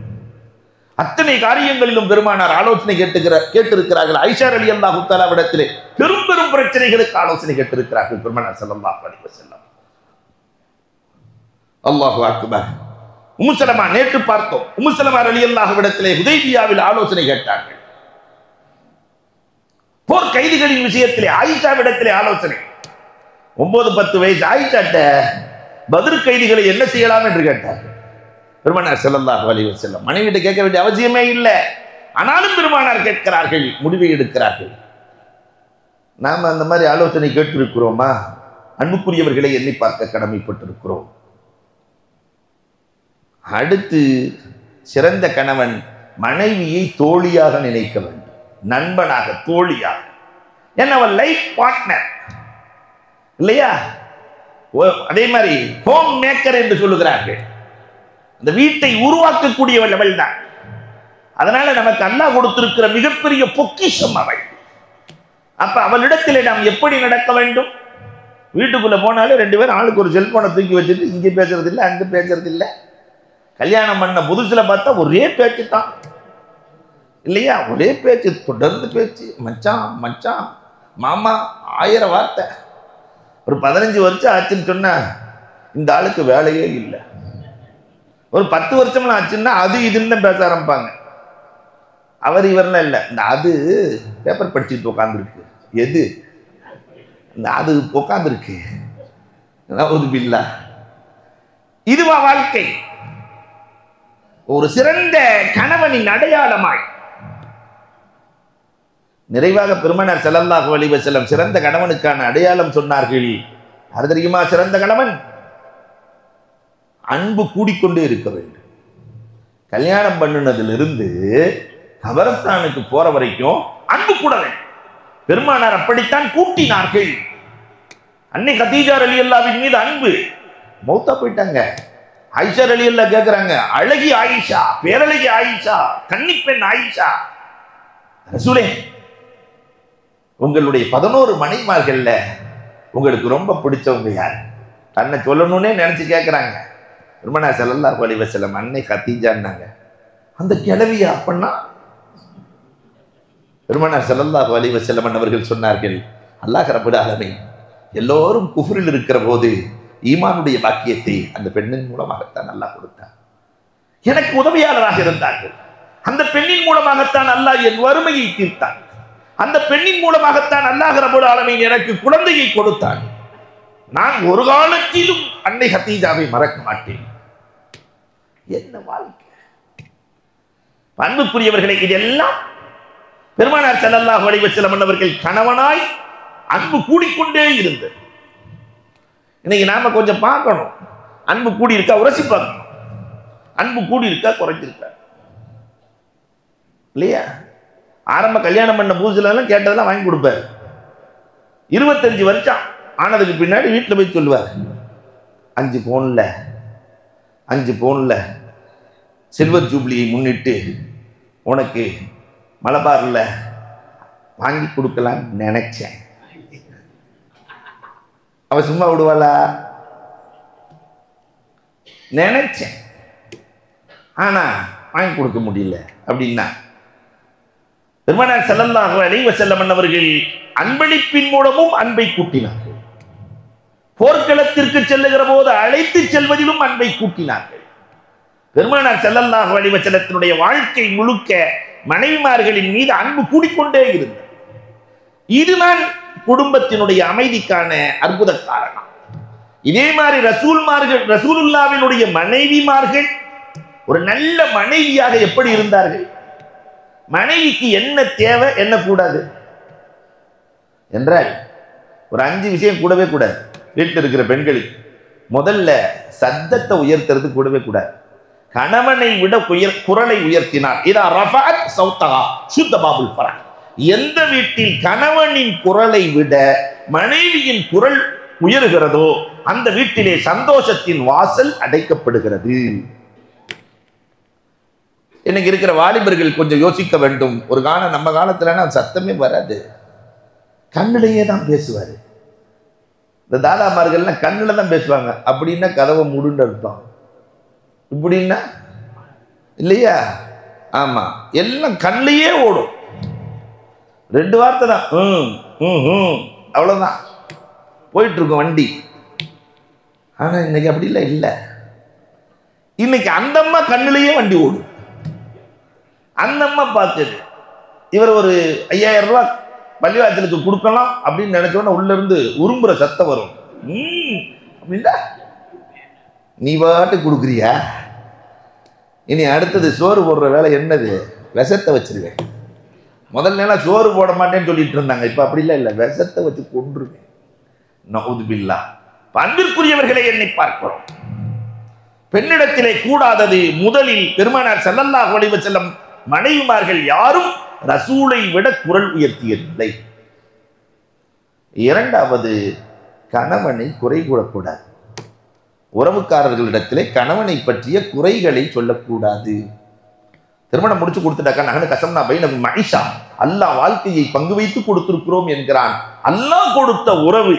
அத்தனை காரியங்களிலும் பெருமானார் ஆலோசனை கேட்டிருக்கிறார்கள். ஆயிஷா ரலியல்லாஹு தஆலா இடத்திலே பெரும் பெரும் பிரச்சனைகளுக்கு ஆலோசனை கேட்டிருக்கிறார்கள் பெருமானார் ஸல்லல்லாஹு அலைஹி வஸல்லம். அல்லாஹு அக்பர். உம்மு சலமா நேற்று பார்த்தோம். உம்மு சலமா ரலியல்லாஹு இடத்திலே ஹுதைபியாவில் ஆலோசனை கேட்டார்கள். போர் கைதிகளின் விஷயத்திலே ஆயிஷாவிடத்திலே ஆலோசனை. 9-10 வயசு ஆயிஷாட்ட பத்ர் கைதிகளை என்ன செய்யலாம் என்று கேட்டார்கள் பெருமானார் ஸல்லல்லாஹு அலைஹி வஸல்லம். மனைவிட்ட கேட்க வேண்டிய அவசியமே இல்லை, ஆனாலும் பெருமானார் கேட்கிறார்கள், முடிவை எடுக்கிறார்கள். நாம் அந்த மாதிரி ஆலோசனை கேட்டிருக்கிறோமா? அன்புக்குரியவர்களை எண்ணி பார்க்க கடமைப்பட்டிருக்கிறோம். அடுத்து, சிறந்த கணவன் மனைவியை தோழியாக நினைக்க வேண்டும், நண்பனாக, தோழியாக. ஏன்னா அவள் லைஃப் பார்ட்னர் இல்லையா? அதே மாதிரி ஹோம் மேக்கர் என்று சொல்லுகிறார்கள். அந்த வீட்டை உருவாக்கக்கூடியவள் அவள் தான். அதனால நமக்கு அல்லாஹ் கொடுத்திருக்கிற மிகப்பெரிய பொக்கிஷம் அவள். அப்ப அவளிடத்திலே நாம் எப்படி நடக்க வேண்டும்? வீட்டுக்குள்ள போனாலும் 2 பேரும் ஆளுக்கு ஒரு செல்போனை தூக்கி வச்சுட்டு இங்கே பேசுறது இல்லை, அங்கே பேசுறது இல்லை. கல்யாணம் பண்ண புதுசுல பார்த்தா ஒரே பேச்சு தான் இல்லையா? ஒரே பேச்சு, தொடர்ந்து பேச்சு, மச்சான் மச்சான் மாமா, 1000 வார்த்தை. ஒரு 15 வருஷம் ஆச்சுன்னு சொன்னா இந்த ஆளுக்கு வேலையே இல்லை. ஒரு 10 வருஷம்லாம் ஆச்சுன்னா அது இதுன்னு பேச ஆரம்பிப்பாங்க. அவர் இவரெல்லாம் இல்லை, இந்த அது பேப்பர் படிச்சுட்டு உட்காந்துருக்கு, எது இந்த அது உட்காந்துருக்கு. இதுவா வாழ்க்கை? ஒரு சிறந்த கணவனின் அடையாளமாய் நிறைவாக பெருமானார் ஸல்லல்லாஹு அலைஹி வஸல்லம் சிறந்த கணவனுக்கான அடையாளம் சொன்னார்கள். அது தெரியுமா? சிறந்த கணவன் அன்பு கூடிக்கொண்டே இருக்க வேண்டும். கல்யாணம் பண்ணினதிலிருந்து கபரஸ்தானுக்கு போற வரைக்கும் அன்பு கூட வேண்டும். பெருமானார் அப்படித்தான் கூட்டினார்கள். அன்னை கதீஜா ரலியல்லாஹு மீது அன்பு. மௌத்தா போயிட்டாங்க. ஆயிஷா ரலியல்லாஹு கேட்கிறாங்க, அழகி ஆயிஷா, பேரழகி ஆயிஷா, கன்னிப்பெண் ஆயிஷா, ரசூலே உங்களுடைய 11 மனைவிமார்கள்ல உங்களுக்கு ரொம்ப பிடிச்சவங்க யார்? தன்னை சொல்லணும்னே நினைச்சு கேட்கிறாங்க. பெருமானார் ஸல்லல்லாஹு அலைஹி வஸல்லம் அன்னை கதீஜான்னாங்க. அந்த கிழவியா அப்படின்னா? பெருமானார் ஸல்லல்லாஹு அலைஹி வஸல்லம் அவர்கள் சொன்னார்கள், அல்லாஹ் ரப்பல் ஆலமீன் எல்லோரும் குஃப்ரில் இருக்கிற போது ஈமானுடைய பாக்கியத்தை அந்த பெண்ணின் மூலமாகத்தான் அல்லாஹ் கொடுத்தார். எனக்கு உதவியாளராக இருந்தார்கள். அந்த பெண்ணின் மூலமாகத்தான் அல்லாஹ் என் வறுமையை தீர்த்தான். அந்த பெண்ணின் மூலமாகத்தான் அல்லாஹ் ரப்பல் ஆலமீன் எனக்கு குழந்தையை கொடுத்தான். நான் ஒரு காலத்திலும் அன்னை கதீஜாவை மறக்க மாட்டேன். என்ன வாழ்க்கை! அன்புக்குரியவர்களை, இதெல்லாம் பெருமானார் ஸல்லல்லாஹு அலைஹி வஸல்லம் அவர்கள் கணவனாய் அன்பு கூடிக்கொண்டே இருந்தது. இன்னைக்கு நாம கொஞ்சம் பார்க்கணும், அன்பு கூடி இருக்கா உரசி பார்க்கணும். அன்பு கூடி இருக்கா குறைஞ்சிருக்கா இல்லையா? ஆரம்ப கல்யாணம் பண்ண புதுசுல எல்லாம் கேட்டதெல்லாம் வாங்கி கொடுப்பாரு. 25 வருஷம் ஆனதுக்கு பின்னாடி வீட்டில் போய் சொல்லுவார், 5 பவுன்ல சில்வர் ஜூப்ளியை முன்னிட்டு உனக்கு மலபாரில் வாங்கி கொடுக்கலான்னு நினைச்சேன். அவ சும்மா விடுவாளா? நினைச்சேன், ஆனா வாங்கி கொடுக்க முடியல அப்படின்னா. பெருமானார் ஸல்லல்லாஹு அலைஹி வஸல்லம் அவர்கள் அன்பளிப்பின் மூலமும் அன்பை கூட்டினார்கள். போர்க்களத்திற்கு செல்லுகிற போது அழைத்து செல்வதிலும் அன்பை கூட்டினார்கள். பெருமானார் ஸல்லல்லாஹு அலைஹி வஸல்லத்தினுடைய வாழ்க்கை முழுக்க மனைவிமார்களின் மீது அன்பு கூடிக்கொண்டே இருந்தது. இதுதான் குடும்பத்தினுடைய அமைதிக்கான அற்புத காரணம். இதே மாதிரி ரசூலுல்லாஹ்வினுடைய மனைவிமார்கள் ஒரு நல்ல மனைவியாக எப்படி இருந்தார்கள்? மனைவிக்கு என்ன தேவை, என்ன கூடாது என்றால் ஒரு 5 விஷயம் கூடவே கூடாது. வீட்டில் இருக்கிற பெண்களுக்கு முதல்ல சத்தத்தை உயர்த்துறது கூடவே கூடாது. கணவனை விட குரலை உயர்த்தினார். இதா ரஃபஅத் சௌதஹா சுத்த பாபுல் ஃபரஹ். எந்த வீட்டில் கணவனின் குரலை விட மனைவியின் குரல் உயர்கிறதோ அந்த வீட்டிலே சந்தோஷத்தின் வாசல் அடைக்கப்படுகிறது. இன்னைக்கு இருக்கிற வாலிபர்கள் கொஞ்சம் யோசிக்க வேண்டும். ஒரு நம்ம காலத்துல சத்தமே வராது, கண்ணிலேயே தான் பேசுவாரு. இந்த தாதாமார்கள்லாம் கண்ணுல தான் பேசுவாங்க. அப்படின்னா கதவை மூடுன்னு அர்த்தம். இப்படின்னா இல்லையா? ஆமா, எல்லாம் கண்ணிலேயே ஓடும். 2 வார்த்தை தான், அவ்வளவுதான் போயிட்டு இருக்கும் வண்டி. ஆனா இன்னைக்கு அப்படி இல்லை. இன்னைக்கு அந்த அம்மா கண்ணிலேயே வண்டி ஓடும். அந்த அம்மா பார்க்குது, இவர் ஒரு 5000 ரூபாய் பள்ளிவாசலுக்கு கொடுக்கலாம் அப்படின்னு நினைச்சோன்னா உள்ள இருந்து உரும்புற சத்தம் வரும். அப்படின்னா நீ பாட்டு கொடுக்குறியா? இனி அடுத்தது சோறு போடுற வேலை என்னது? விஷத்தை வச்சிருவேன். முதல்ல சோறு போட மாட்டேன்னு சொல்லிட்டு இருந்தாங்க. இப்ப அப்படிலாம் இல்லை, விஷத்தை வச்சு கொன்றுவேன். நஊது பில்லாஹ். அன்பிற்குரியவர்களை எண்ணி பார்க்கிறோம். பெண்ணிடத்திலே கூடாதது முதலில் பெருமானார் ஸல்லல்லாஹு அலைஹி வஸல்லம் மனைவிமார்கள் யாரும் ரசூலை விட குரல் உயர்த்தியதில்லை. இரண்டாவது, கணவனை குறை கூறக்கூடாது. உறவுக்காரர்களிடத்திலே கணவனை பற்றிய குறைகளை சொல்லக்கூடாது. திருமணம் முடிச்சு கொடுத்துட்டாக்கா நகன கசம்னா பைனகும் மஈஷா, அல்லாஹ் வாழ்க்கையை பங்கு வைத்து கொடுத்திருக்கிறோம் என்கிறான். அல்லாஹ் கொடுத்த உறவு,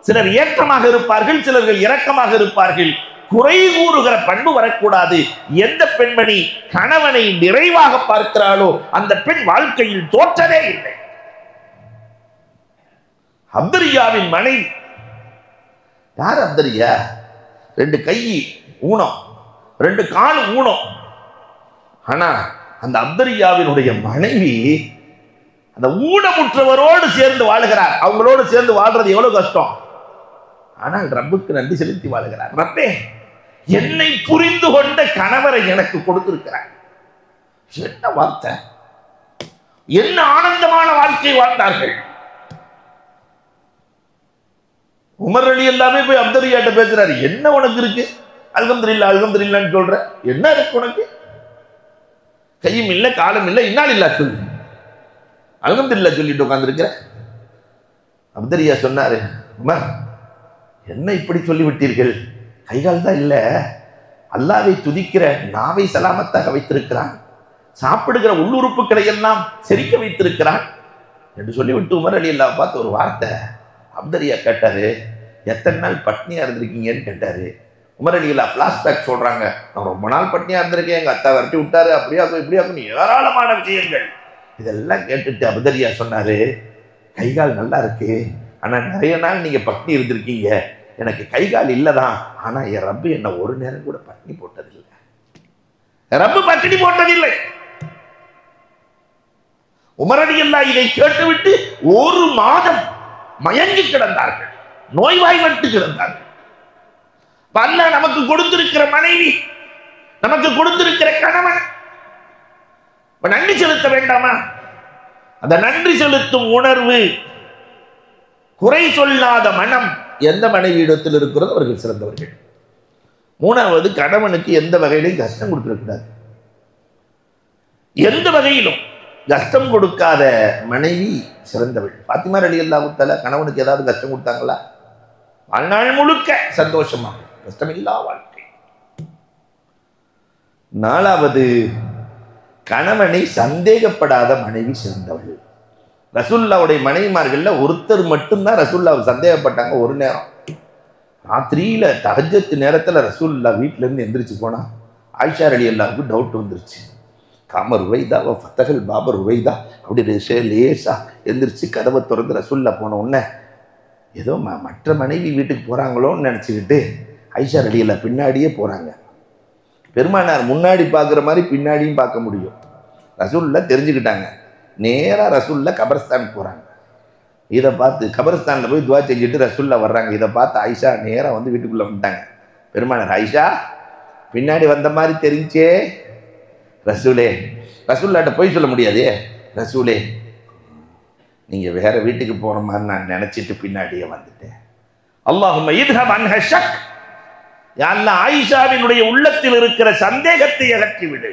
சிலர் ஏற்றமாக இருப்பார்கள், சிலர்கள் இரக்கமாக இருப்பார்கள். குறை கூறுகிற பண்பு வரக்கூடாது. எந்த பெண்மணி கணவனை நிறைவாக பார்க்கிறாளோ அந்த பெண் வாழ்க்கையில் தோற்றதே இல்லை. அப்தரியாவின் மனைவி யார்? அப்தரியா 2 கை ஊனம், 2 கால் ஊனம். ஆனா அந்த அப்தரியாவினுடைய மனைவி அந்த ஊனமுற்றவரோடு சேர்ந்து வாழுகிறார். அவங்களோடு சேர்ந்து வாழ்றது எவ்வளவு கஷ்டம். ஆனால் ரப்புக்கு நன்றி செலுத்தி வாழுகிறார். ரப்பே, என்னை புரிந்து கொண்ட கணவரை எனக்கு கொடுத்திருக்கிறார். என்ன வார்த்தை! என்ன ஆனந்தமான வாழ்க்கை வாழ்ந்தார்கள். உமர் ரலியல்லாஹு போய் அப்தரியாட்ட பேசுறாரு, என்ன உனக்கு இருக்கு? அல்ஹம்துலில்லாஹ் அல்ஹம்துலில்லாஹ்னு சொல்ற, என்ன இருக்கு உனக்கு? கையும் இல்லை காலம் இல்லை, இன்னால் இல்லா சொல்லு, அல்ஹம்துலில்லாஹ் சொல்லிட்டு உட்கார்ந்துருக்கிற. அப்தரியா சொன்னாரு, உமர் என்ன இப்படி சொல்லிவிட்டீர்கள்? கைகால் தான் இல்லை, அல்லாஹ்வை துதிக்கிற நாவை சலாமத்தாக வைத்திருக்கிறான், சாப்பிடுகிற உள்ளுறுப்புகளை எல்லாம் செரிக்க வைத்திருக்கிறான் என்று சொல்லிவிட்டு உமர் ரலியல்லாஹு பார்த்து ஒரு வார்த்தை. அப்தரியா கேட்டாரு, எத்தனை நாள் பட்னியா இருந்திருக்கீங்கன்னு கேட்டாரு. உமர் ரலியல்லாஹு ஃபிளாஷ்பேக் சொல்றாங்க, நான் ரொம்ப நாள் பட்னியா இருந்திருக்கேன், எங்க அத்தா விரட்டி விட்டாரு, அப்படியாக்கும் இப்படியாக்கும் ஏராளமான விஷயங்கள். இதெல்லாம் கேட்டுட்டு அபுதரியா சொன்னாரு, கைகால் நல்லா இருக்கு, ஆனா நிறைய நாள் நீங்க பட்னி இருந்திருக்கீங்க, எனக்கு கைகால் இல்லதான், ஆனா என் ரப்பு என்ன ஒரு நேரம் கூட பட்னி போட்டதில்லை, ரப்பு பட்னி போட்டதில்லை. உமர் ரலியல்லாஹு இதை கேட்டுவிட்டு ஒரு மாதம் மயங்கி கிடந்தார்கள், நோய்வாய்ப்பட்டு கிடந்தார்கள். அல்லாஹ் நமக்கு கொடுத்திருக்கிற மனைவி, நமக்கு கொடுத்திருக்கிற கணவன் நன்றி செலுத்த வேண்டாமா? அந்த நன்றி செலுத்தும் உணர்வு, குறை சொல்லாத மனம் எந்த மனைவி இடத்தில் இருக்கிறதோ அவர்கள் சிறந்தவர்கள். மூணாவது, கணவனுக்கு எந்த வகையிலும் கஷ்டம் கொடுக்கக்கூடாது. எந்த வகையிலும் கஷ்டம் கொடுக்காத மனைவி சிறந்தவள். பாத்திமா ரலியல்லாஹு தஆலா கணவனுக்கு ஏதாவது கஷ்டம் கொடுத்தாங்களா? வாழ்நாள் முழுக்க சந்தோஷமா கஷ்டமில்லா வாழ்க்கை. நாலாவது, கணவனை சந்தேகப்படாத மனைவி சிறந்தவள். ரசூலுல்லாஹ்வுடைய மனைவிமார்கள்ல ஒருத்தர் மட்டும்தான் ரசூலுல்லாஹ் சந்தேகப்பட்டாங்க. ஒரு நேரம் ராத்திரியில தஹஜ்ஜத் நேரத்துல ரசூலுல்லாஹ் வீட்டுல இருந்து எந்திரிச்சு போனா ஆயிஷா ரலியல்லாஹுக்கு டவுட் வந்துருச்சு. காமர் உவைதா ஃபத்தகல் பாபர் உவைதா அப்படி லேசா எந்திரிச்சு கதவை திறந்து ரசூலுல்லாஹ் போன உடனே ஏதோ மற்ற மனைவி வீட்டுக்கு போறாங்களோன்னு நினைச்சுக்கிட்டு ஆயிஷா ரலியல்லாஹு பின்னாடியே போறாங்க. பெருமானார் முன்னாடி பார்க்குற மாதிரி பின்னாடியும் பார்க்க முடியும். ரசூலுல்லாஹ் தெரிஞ்சுக்கிட்டாங்க. நேராக ரசூலுல்லாஹ் கபர்ஸ்தானுக்கு போகிறாங்க. இதை பார்த்து கபர்ஸ்தானில் போய் துவா செஞ்சுட்டு ரசூலுல்லாஹ் வர்றாங்க. இதை பார்த்து ஆயிஷா நேராக வந்து வீட்டுக்குள்ளே வந்துட்டாங்க. பெருமானார், ஆயிஷா பின்னாடி வந்த மாதிரி தெரிஞ்சே. ரசூலே, ரசூலுல்லாஹ்ட்ட போய் சொல்ல முடியாதே. ரசூலே, நீங்கள் வேற வீட்டுக்கு போகிற மாதிரி நான் நினச்சிட்டு பின்னாடியே வந்துட்டேன். அல்லாஹும்ம இத்ஹப் அன்ஹா ஷக், யா அல்லாஹ் ஆயிஷாவினுடைய உள்ளத்தில் இருக்கிற சந்தேகத்தை அகற்றிவிடு.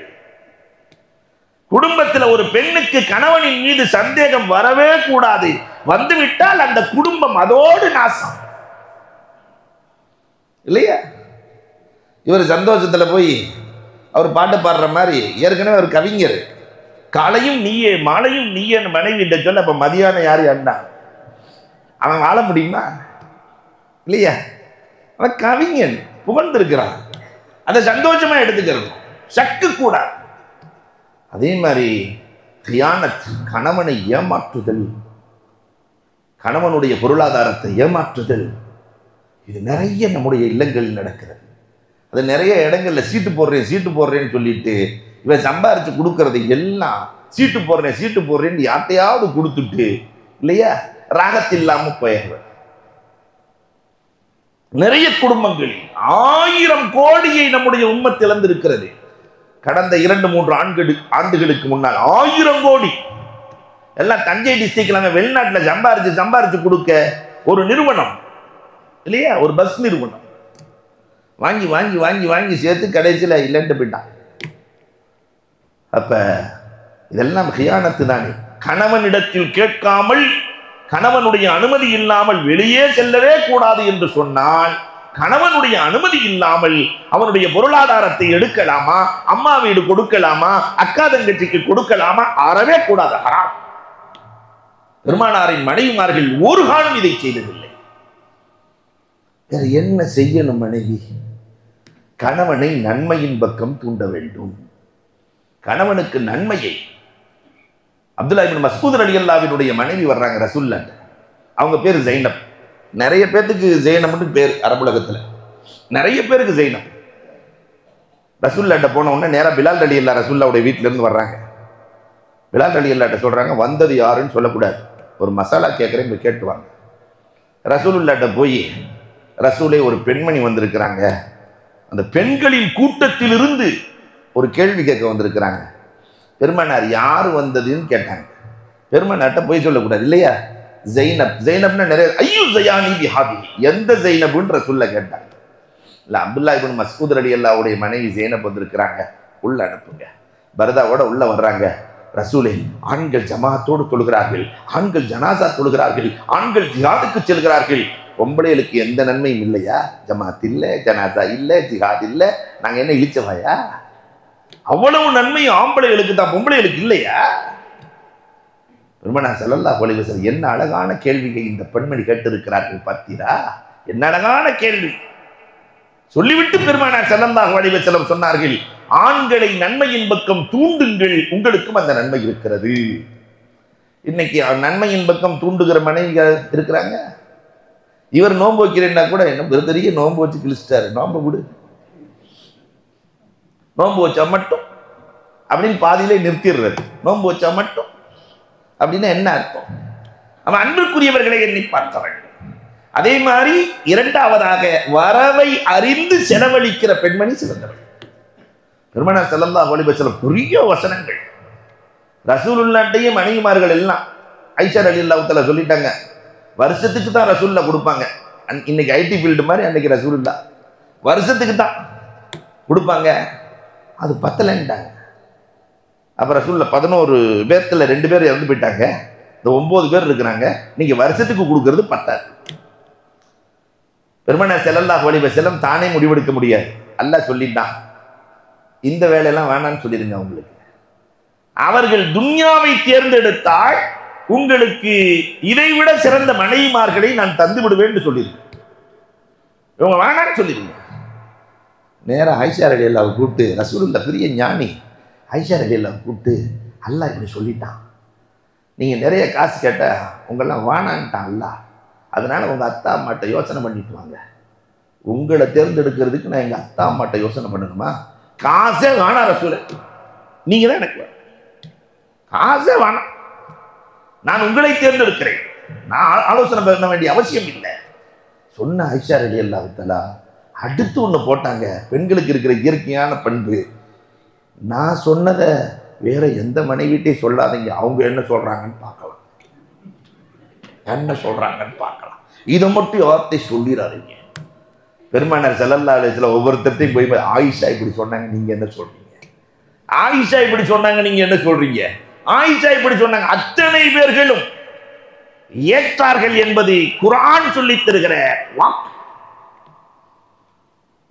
குடும்பத்தில் ஒரு பெண்ணுக்கு கணவனின் மீது சந்தேகம் வரவே கூடாது. வந்துவிட்டால் அந்த குடும்பம் அதோடு நாசம். இல்லையா? இவர் சந்தோஷத்துல போய் அவர் பாட்டு பாடுற மாதிரி, ஏற்கனவே ஒரு கவிஞர், காலையும் நீயே மாலையும் நீயே மனைவி சொல்ல, அப்ப மதியானம் யாரு அண்ணா அவன் வாழ முடியுமா? இல்லையா? அவன் கவிஞன் புகழ்ந்திருக்கிறான், அதை சந்தோஷமா எடுத்துக்கிறது, சக்கு கூடாது. அதே மாதிரி கியானத், கணவனை ஏமாற்றுதல், கணவனுடைய பொருளாதாரத்தை ஏமாற்றுதல், இது நிறைய நம்முடைய இல்லங்களில் நடக்கிறது. அது நிறைய இடங்கள்ல சீட்டு போடுறேன்னு சொல்லிட்டு இவன் சம்பாரிச்சு கொடுக்கறது எல்லாம் சீட்டு போடுறேன்னு யார்ட்டையாவது கொடுத்துட்டு, இல்லையா, ராகத்தில்லாம போயிடுற நிறைய குடும்பங்களில் 1000 கோடியை நம்முடைய உம்மத் இழந்திருக்கிறது. கடந்த 2-3 ஆண்டுகளுக்கு முன்னால் 1000 கோடி எல்லாம் தஞ்சை டிஸ்ட்ரிக்ட்ல வெளிநாட்டில் சம்பாரிச்சு கொடுக்க ஒரு நிறுவனம், இல்லையா, ஒரு பஸ் நிறுவனம் வாங்கி வாங்கி வாங்கி வாங்கி சேர்த்து கடைசியில் இல்லைன்ட்டு போயிட்டான். அப்ப இதெல்லாம் கியானத்து தானே. கணவனிடத்தில் கேட்காமல், கணவனுடைய அனுமதி இல்லாமல் வெளியே செல்லவே கூடாது என்று சொன்னால், கணவனுடைய அனுமதி இல்லாமல் அவனுடைய பொருளாதாரத்தை எடுக்கலாமா, அம்மா வீடு கொடுக்கலாமா, அக்கா தங்கச்சிக்கு கொடுக்கலாமா, அறவே கூடாது, ஹராம். பெருமானாரின் மனைவிமார்கள் ஒரு காலம் இதை செய்ததில்லை. வேற என்ன செய்யணும்? மனைவி கணவனை நன்மையின் பக்கம் தூண்ட வேண்டும். கணவனுக்கு நன்மையை. அப்துல்லா இப்னு மஸ்ஊத் ரலியல்லாஹுவினுடைய மனைவி வர்றாங்க ரசூலுல்லாஹ். அவங்க பேர் ஜைனப். நிறைய பேருக்கு ஜெய்னப்னு பேர் அரபுலகத்தில், நிறைய பேருக்கு ஜெய்னப். ரசூலுல்லாஹ்ட்ட போன உடனே நேராக பிலால் ரலியல்லாஹு ரசூலுல்லாஹ்வுடைய வீட்டில இருந்து வர்றாங்க. பிலால் ரலியல்லாஹ்ட்ட சொல்றாங்க, வந்தது யாருன்னு சொல்லக்கூடாது, ஒரு மசாலா கேட்குறேன், போய் கேட்டுவாங்க. ரசூலுல்லாஹ்ட்ட போய், ரசூலே ஒரு பெண்மணி வந்திருக்கிறாங்க, அந்த பெண்களின் கூட்டத்தில் இருந்து ஒரு கேள்வி கேட்க வந்திருக்கிறாங்க. பெருமானார் யார் வந்ததுன்னு கேட்டாங்க. பெருமானார்ட்ட போய் சொல்லக்கூடாது, இல்லையா? ஜெய்னப், ஜெய்னப்னா நிறைய, ஐயோ ஜயானி பிஹாபி, எந்த ஜெய்னப்னு ரசூலுல்லாஹ் கேட்டாங்க. இல்லை, அப்துல்லா இப்னு மஸ்ஊத் ரலியல்லாஹுடைய மனைவி ஜெய்னப் வந்திருக்கிறாங்க, உள்ள அனுப்புங்க. பரதாவோட உள்ள வர்றாங்க. ரசூலே, ஆண்கள் ஜமாத்தோடு தொழுகிறார்கள், ஆண்கள் ஜனாசா தொழுகிறார்கள், ஆண்கள் ஜிஹாதுக்கு செல்கிறார்கள், பொம்பளைகளுக்கு எந்த நன்மையும் இல்லையா? ஜமாத் இல்லை, ஜனாசா இல்லை, ஜிஹாத் இல்லை, நாங்க என்ன இழிச்சவாயா? அவ்வளவு நன்மையும் ஆம்பளைகளுக்கு தான், பொம்பளைகளுக்கு இல்லையா? பெருமானார் ஸல்லல்லாஹு அலைஹி வஸல்லம், என்ன அழகான கேள்வியை இந்த பெண்மணி கேட்டிருக்கிறார்கள் பார்த்தீரா? என்ன அழகான கேள்வி. சொல்லிவிட்டு பெருமானார் ஸல்லல்லாஹு அலைஹி வஸல்லம் சொன்னார்கள், ஆண்களை நன்மையின் பக்கம் தூண்டுங்கள், உங்களுக்கும் அந்த நன்மை இருக்கிறது. இன்னைக்கு நன்மையின் பக்கம் தூண்டுகிற மனைவிகள் இருக்கிறாங்க. இவர் நோன்பு வைக்கிறேன்னா கூட என்ன பெரிய நோன்பு வச்சு கிழிச்சிட்டாரு, நோன்பு விடு, நோன்பு வச்சா மட்டும் அப்படின்னு பாதியிலே நிறுத்திடுறது. நோன்பு வச்சா மட்டும் அப்படின்னா என்ன அர்த்தம்? அவன் அன்பிற்குரியவர்களை எண்ணி பார்க்க வேண்டும். அதே மாதிரி இரண்டாவதாக வரவை அறிந்து செலவழிக்கிற பெண்மணி சிறந்தவள். பெருமானார் ஸல்லல்லாஹு அலைஹி வஸல்லம் பெரிய வசனங்கள். ரசூலுல்லாஹ்டைய மனைவிமார்கள் எல்லாம் ஆயிஷா ரலியல்லாஹு தஆலா சொல்லிட்டாங்க, வருஷத்துக்கு தான் ரசூலுல்லாஹ் கொடுப்பாங்க. இன்னைக்கு ஐடி ஃபீல்டு மாதிரி அன்னைக்கு ரசூலுல்லாஹ் வருஷத்துக்கு தான் கொடுப்பாங்க. அது பத்தலைன்ட்டாங்க. அப்புறம் ரசூலுல்லாஹ் 11 பேர்த்துல 2 பேர் இறந்து போயிட்டாங்க, இந்த 9 பேர் இருக்கிறாங்க, நீங்க வருஷத்துக்கு கொடுக்கறது பத்தாது. பெருமானார் ஸல்லல்லாஹு அலைஹி வஸல்லம் தானே முடிவெடுக்க முடியாது, அல்லாஹ் சொல்லிட்டான், இந்த வேலையெல்லாம் வேணான்னு சொல்லிடுங்க. உங்களுக்கு அவர்கள் துன்யாவை தேர்ந்தெடுத்தால் உங்களுக்கு இதைவிட சிறந்த மனைவிமார்களை நான் தந்து விடுவேன் சொல்லிடுங்க. இவங்க வேணான்னு சொல்லிடுங்க. நேரம் ஆயிஷா ரலியல்லாஹு கூப்பிட்டு, ரசூலுல்லாஹ் பெரிய ஞானி, ஆயிஷா ரலியல்லாஹு கூப்பிட்டு, அல்லாஹ் இப்படி சொல்லிட்டான், நீங்க நிறைய காசு கேட்ட உங்கெல்லாம் வேணான்ட்டான் அல்லாஹ், அதனால உங்க அத்தா அம்மாட்ட யோசனை பண்ணிட்டு வாங்க. உங்களை தேர்ந்தெடுக்கிறதுக்கு நான் எங்க அத்தா அம்மாட்ட யோசனை பண்ணணுமா? காசே வேணாம் ரசூலே, நீங்க தான் எனக்கு காசே வேணாம், நான் உங்களை தேர்ந்தெடுக்கிறேன், நான் ஆலோசனை பண்ண வேண்டிய அவசியம் இல்லை சொன்ன ஆயிஷா ரலியல்லாஹு தஆலா அடுத்து ஒன்று போட்டாங்க. பெண்களுக்கு இருக்கிற இயற்கையான பண்பு, நான் சொன்னதை வேற எந்த மனைவிட்டையும் சொல்லாதீங்க, அவங்க என்ன சொல்றாங்கன்னு பார்க்கலாம், என்ன சொல்றாங்கன்னு பார்க்கலாம், இதை மட்டும் வார்த்தை சொல்லிடாதீங்க. பெருமானார் ஸல்லல்லாஹு அலைஹி வஸல்லம் ஒவ்வொருத்தையும் போய் ஆயிஷா இப்படி சொன்னாங்க, நீங்க என்ன சொல்றீங்க? ஆயிஷா இப்படி சொன்னாங்க, நீங்க என்ன சொல்றீங்க? ஆயிஷா இப்படி சொன்னாங்க. அத்தனை பேர்களும் ஏற்றார்கள் என்பது குர்ஆன் சொல்லித் தருகிற வாக்கு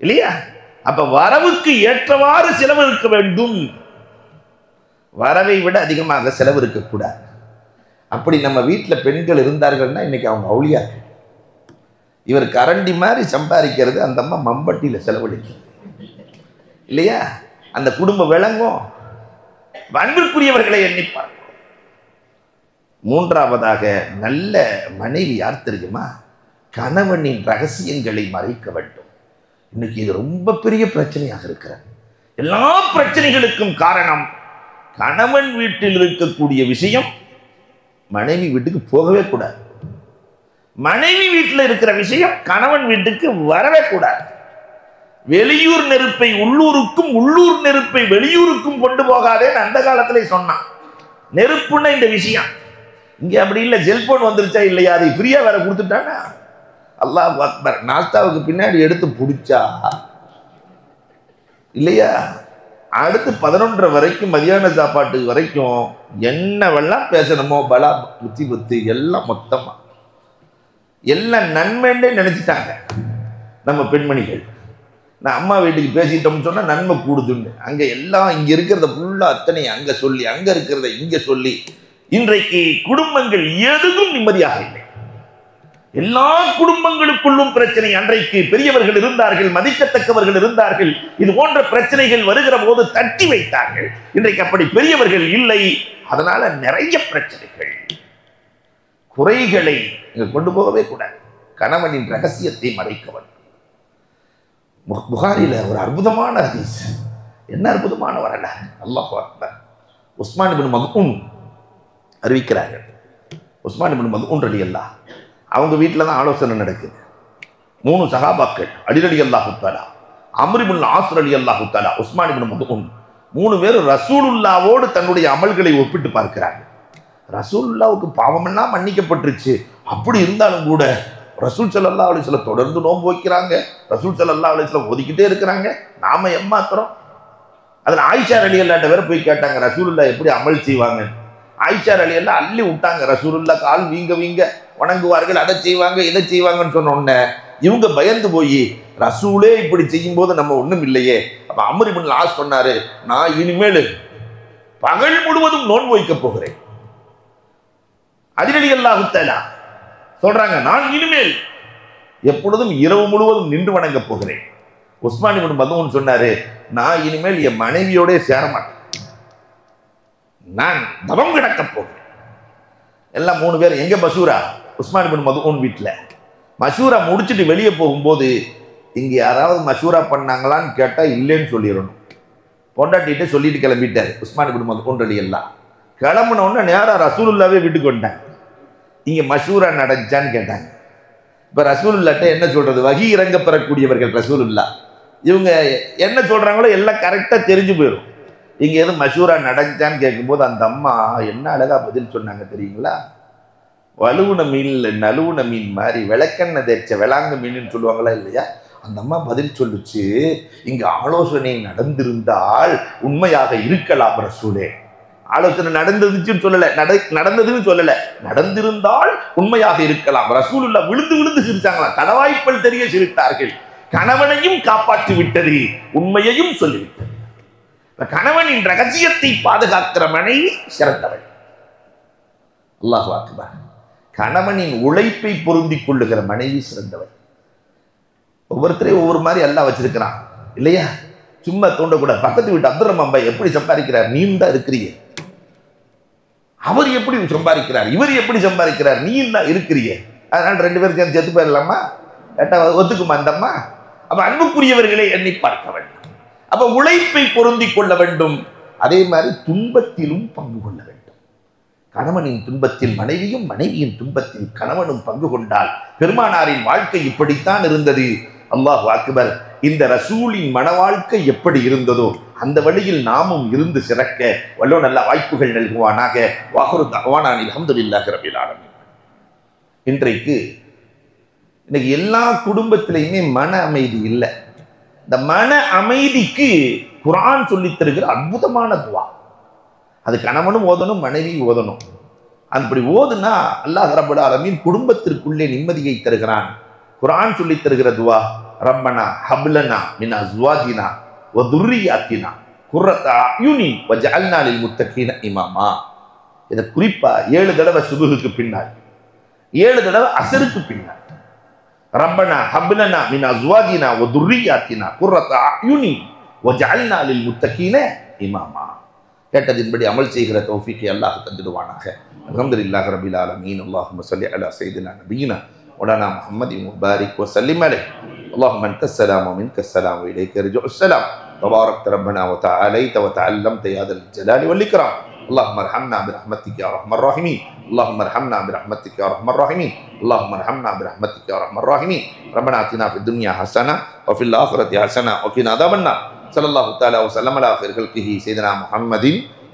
இல்லையா? அப்ப வரவுக்கு ஏற்றவாறு செலவு இருக்க வேண்டும், வரவை விட அதிகமாக செலவு இருக்கக்கூடாது. அப்படி நம்ம வீட்டில் பெண்கள் இருந்தார்கள்னா இன்னைக்கு அவங்க அவுளியார்கள். இவர் கரண்டி மாதிரி சம்பாதிக்கிறது, அந்த அம்மா மம்பட்டியில் செலவழிக்கிறது இல்லையா? அந்த குடும்ப விளங்கும். அன்பிற்குரியவர்களை எண்ணிப்பார். மூன்றாவதாக நல்ல மனைவி யார் தெரியுமா? கணவனின் ரகசியங்களை மறைக்க வேண்டும். இன்னைக்கு இது ரொம்ப பெரிய பிரச்சனையாக இருக்கிறது. எல்லா பிரச்சனைகளுக்கும் காரணம் கணவன் வீட்டில் இருக்கக்கூடிய விஷயம் மனைவி வீட்டுக்கு போகவே கூடாது, மனைவி வீட்டில் இருக்கிற விஷயம் கணவன் வீட்டுக்கு வரவே கூடாது. வெளியூர் நெருப்பை உள்ளூருக்கும், உள்ளூர் நெருப்பை வெளியூருக்கும் கொண்டு போகாதேன்னு அந்த காலத்துல சொன்னான். நெருப்புன்னா இந்த விஷயம். இங்க அப்படி இல்லை, செல்போன் வந்துருச்சா இல்லையா, அதை ஃப்ரீயா வேற கொடுத்துட்டானா, அல்லாஹ் அக்பர், நாஸ்தாவுக்கு பின்னாடி எடுத்து பிடிச்சா இல்லையா, அடுத்து 11:30 வரைக்கும் மதியான சாப்பாட்டு வரைக்கும் என்னவெல்லாம் பேசணுமோ பலா புத்தி புத்தி எல்லாம் மொத்தமா எல்லாம் நன்மைன்னே நினைச்சிட்டாங்க நம்ம பெண்மணிகள். நான் அம்மா வீட்டுக்கு பேசிட்டோம்னு சொன்னா நன்மை கூடுதுன்னு அங்க எல்லாம் இங்க இருக்கிறத ஃபுல்லா அத்தனை அங்க சொல்லி, அங்க இருக்கிறத இங்க சொல்லி, இன்றைக்கு குடும்பங்கள் எதுவும் நிம்மதியாக இல்லை. எல்லா குடும்பங்களுக்குள்ளும் பிரச்சனை. அன்றைக்கு பெரியவர்கள் இருந்தார்கள், மதிக்கத்தக்கவர்கள் இருந்தார்கள், இது போன்ற பிரச்சனைகள் வருகிற போது தட்டி வைத்தார்கள். இன்றைக்கு அப்படி பெரியவர்கள் இல்லை, அதனால நிறைய பிரச்சனைகள். குறைகளை இங்க கொண்டு போகவே கூடாது. கணவனின் ரகசியத்தை மறைக்க வேண்டும். புகாரில ஒரு அற்புதமான ஹதீஸ். என்ன அற்புதமான வரலாறு! அல்லாஹ் அக்பர். உஸ்மான் இப்னு மத்ஊன் அறிவிக்கிறார்கள். உஸ்மான் இப்னு மத்ஊன் ரலியல்லாஹு அவங்க வீட்டில் தான் ஆலோசனை நடக்குது. 3 சஹாபாக்கள், அலி ரலியல்லாஹு தஆலா, அம்ர் இப்னு ஆஸ் ரலியல்லாஹு தஆலா, உஸ்மான் இப்னு மத்ஊன், 3 பேரும் ரசூலுல்லாவோடு தன்னுடைய அமல்களை ஒப்பிட்டு பார்க்கிறாங்க. ரசூலுல்லாவுக்கு பாவமெல்லாம் மன்னிக்கப்பட்டுருச்சு, அப்படி இருந்தாலும் கூட ரசூல் ஸல்லல்லாஹு அலைஹி வஸல்லம் தொடர்ந்து நோன்பு வைக்கிறாங்க, ரசூல் ஸல்லல்லாஹு அலைஹி வஸல்லம் ஒதுக்கிட்டே இருக்கிறாங்க, நாம ஏமாத்துறோம். அதில் ஆயிஷா ரலியல்லாஹு வேற போய் கேட்டாங்க, ரசூலுல்லாஹ் எப்படி அமல் செய்வாங்க? ஆயிஷா ரலியல்லாஹு அள்ளி விட்டாங்க. ரசூலுல்லாஹ் கால் வீங்க வீங்க வணங்குவார்கள், அதை செய்வாங்க இதை செய்வாங்கன்னு சொன்ன உடனே இவங்க பயந்து போய், ரசூலே இப்படி செய்யும் போது நம்ம ஒண்ணும் இல்லையே. அப்ப அம்ர் இப்னு ஆஸ் சொன்னாரு, நான் இனிமேல் பகல் முழுவதும் நோன்பு வைக்க போகிறேன். அலி ரலியல்லாஹு தஆலா சொல்றாங்க, நான் இனிமேல் எப்பொழுதும் இரவு முழுவதும் நின்று வணங்க போகிறேன். உஸ்மான் இப்னு மத்ஊன் சொன்னாரு, நான் இனிமேல் என் மனைவியோட சேர மாட்டேன், நான் தவம் கிடக்க போகிறேன். எல்லாம் 3 பேர் எங்க மஷூரா? உஸ்மான் இப்னு மத்ஊன் வீட்டுல. மஷூரா முடிச்சுட்டு வெளியே போகும்போது இங்க யாராவது மஷூரா பண்ணாங்களான்னு கேட்டா இல்லைன்னு சொல்லிடணும். பொண்டாட்டிட்டு சொல்லிட்டு கிளம்பிட்டாரு உஸ்மான் இப்னு மத்ஊன் ரலியல்லாஹு. கிளம்புன உடனே நேரா ரசூலுல்லாவே வீட்டுக்கு வந்தாங்க. இங்க மஷூரா நடந்துச்சான்னு கேட்டாங்க. இப்ப ரசூலுல்லாட்ட என்ன சொல்றது? வஹி இறங்க பெறக்கூடியவர்கள் ரசூலுல்லா. இவங்க என்ன சொல்றாங்களோ எல்லாம் கரெக்டா தெரிஞ்சு போயிடும். இங்க எதுவும் மஷூரா நடந்துச்சான்னு கேட்கும்போது அந்த அம்மா என்ன அழகா பதில் சொன்னாங்க தெரியுங்களா? வலுவுன மீன் நலுவுன மீன் மாதிரி விளக்கெண்ண தேய்ச்ச விளாங்க மீன் சொல்லுவாங்களா இல்லையா? அந்த அம்மா பதில் சொல்லுச்சு, இங்க ஆலோசனை நடந்திருந்தால் உண்மையாக இருக்கலாம் ரசூலே. ஆலோசனை நடந்துச்சுன்னு சொல்லல, நடந்ததுன்னு சொல்லல, நடந்திருந்தால் உண்மையாக இருக்கலாம். ரசூலுல்லா விழுந்து விழுந்து சிரிச்சாங்களாம், தடவாய்ப்பல் தெரிய சிரித்தார்கள். கணவனையும் காப்பாற்றி விட்டது, உண்மையையும் சொல்லிவிட்டது. கணவனின் ரகசியத்தை பாதுகாக்கிற மனைவி சிறந்தவள். அல்லாஹ் அக்பர். கணவனின் உழைப்பை பொருந்திக் கொள்ளுகிற மனைவி சிறந்தவள். ஒவ்வொருத்தரையும் ஒவ்வொரு மாதிரி அல்லாஹ் வச்சிருக்கிறான் இல்லையா? சும்மா தோண்டக்கூடாது. பக்கத்து வீட்டு அப்துல் ரஹ்மான் பாய் எப்படி சம்பாதிக்கிறார், நீ தான் இருக்கிறீங்க. அவர் எப்படி சம்பாதிக்கிறார், இவர் எப்படி சம்பாதிக்கிறார், நீ தான் இருக்கிறீங்க. அதனால 2 பேரும் சேர்ந்து செத்து போயிடலாமா? கேட்டா ஒத்துக்குமா அந்த அம்மா? அப்ப அன்புக்குரியவர்களை எண்ணி பார்க்க வேண்டும். அப்ப உழைப்பை பொருந்திக் கொள்ள வேண்டும். அதே மாதிரி துன்பத்திலும் பங்கு கொள்ள வேண்டும். கணவனின் துன்பத்தில் மனைவியும், மனைவியின் துன்பத்தில் கணவனும் பங்கு கொண்டால் பெருமானாரின் வாழ்க்கை இப்படித்தான் இருந்தது. அல்லாஹ் அக்பர். இந்த ரசூலின் மன வாழ்க்கை எப்படி இருந்ததோ அந்த வழியில் நாமும் இருந்து சிறக்க வல்லோ நல்ல வாய்ப்புகள் நல்குவானாக. வாஹுரு தஅவானா அல்ஹம்துலில்லாஹி ரப்பில் ஆலமீன். இன்னைக்கு எல்லா குடும்பத்திலையுமே மன அமைதி இல்லை. இந்த மன அமைதிக்கு குர்ஆன் சொல்லித் தருகிற அற்புதமான துவா. அது கணவனும் ஓதணும், மனைவியும் ஓதணும். அப்படி ஓதுனா அல்லாஹ் ரப்பல் ஆலமீன் குடும்பத்திற்குள்ளே நிம்மதியை தருகிறான். குர்ஆன் சொல்லித் தருகிற துவா, ரப்பனா ஹப்லனா மின் அஸ்வாஜினா வ துர்ரியாத்தினா குர்ரத அயுனி வஜஅல்னா லில் முத்தகீன இமாமா. இத குறிப்பா 7 தடவை சுபஹுக்கு பின்னால், 7 தடவை அஸருக்கு பின்னால். ரப்பனா ஹப்லனா மின் அஸ்வாஜினா வ துர்ரியாத்தினா குர்ரத அயுனி வஜஅல்னா லில் முத்தகீன இமாமா. கேட்டதின்படி அமல் செய்கிற தௌஃபீக்கை அல்லாஹ் தந்துடுவானாக. அல்ஹம்துலில்லாஹி ரப்பில் ஆலமீன். அல்லாஹும்ம ஸல்லி அலா ஸய்யிதினா நபியினா மௌலானா முஹம்மதின் முபாரிக் வ ஸல்லிம் அலைஹி. اللهم انت السلام ومنك السلام واليك يرجع السلام. تبارك ربنا وتعاليت وتعلمت يا ذا الجلال والاكرام. اللهم ارحمنا برحمتك يا ارحم الراحمين. اللهم ارحمنا برحمتك يا ارحم الراحمين. اللهم ارحمنا برحمتك يا ارحم الراحمين. ربنا اتنا في الدنيا حسنه وفي الاخره حسنه وقنا عذاب النار. صلى الله تعالى وسلم على خير خلقه سيدنا محمد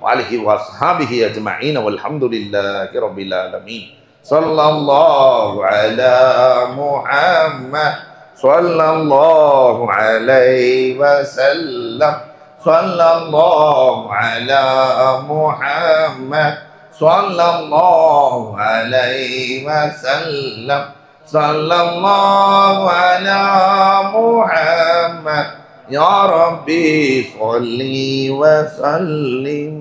وعليه واصحابه اجمعين والحمد لله رب العالمين. صلى الله على محمد صلى الله عليه وسلم. صلى الله على محمد صلى الله عليه وسلم. صلى الله على محمد يا ربي صل وسلم.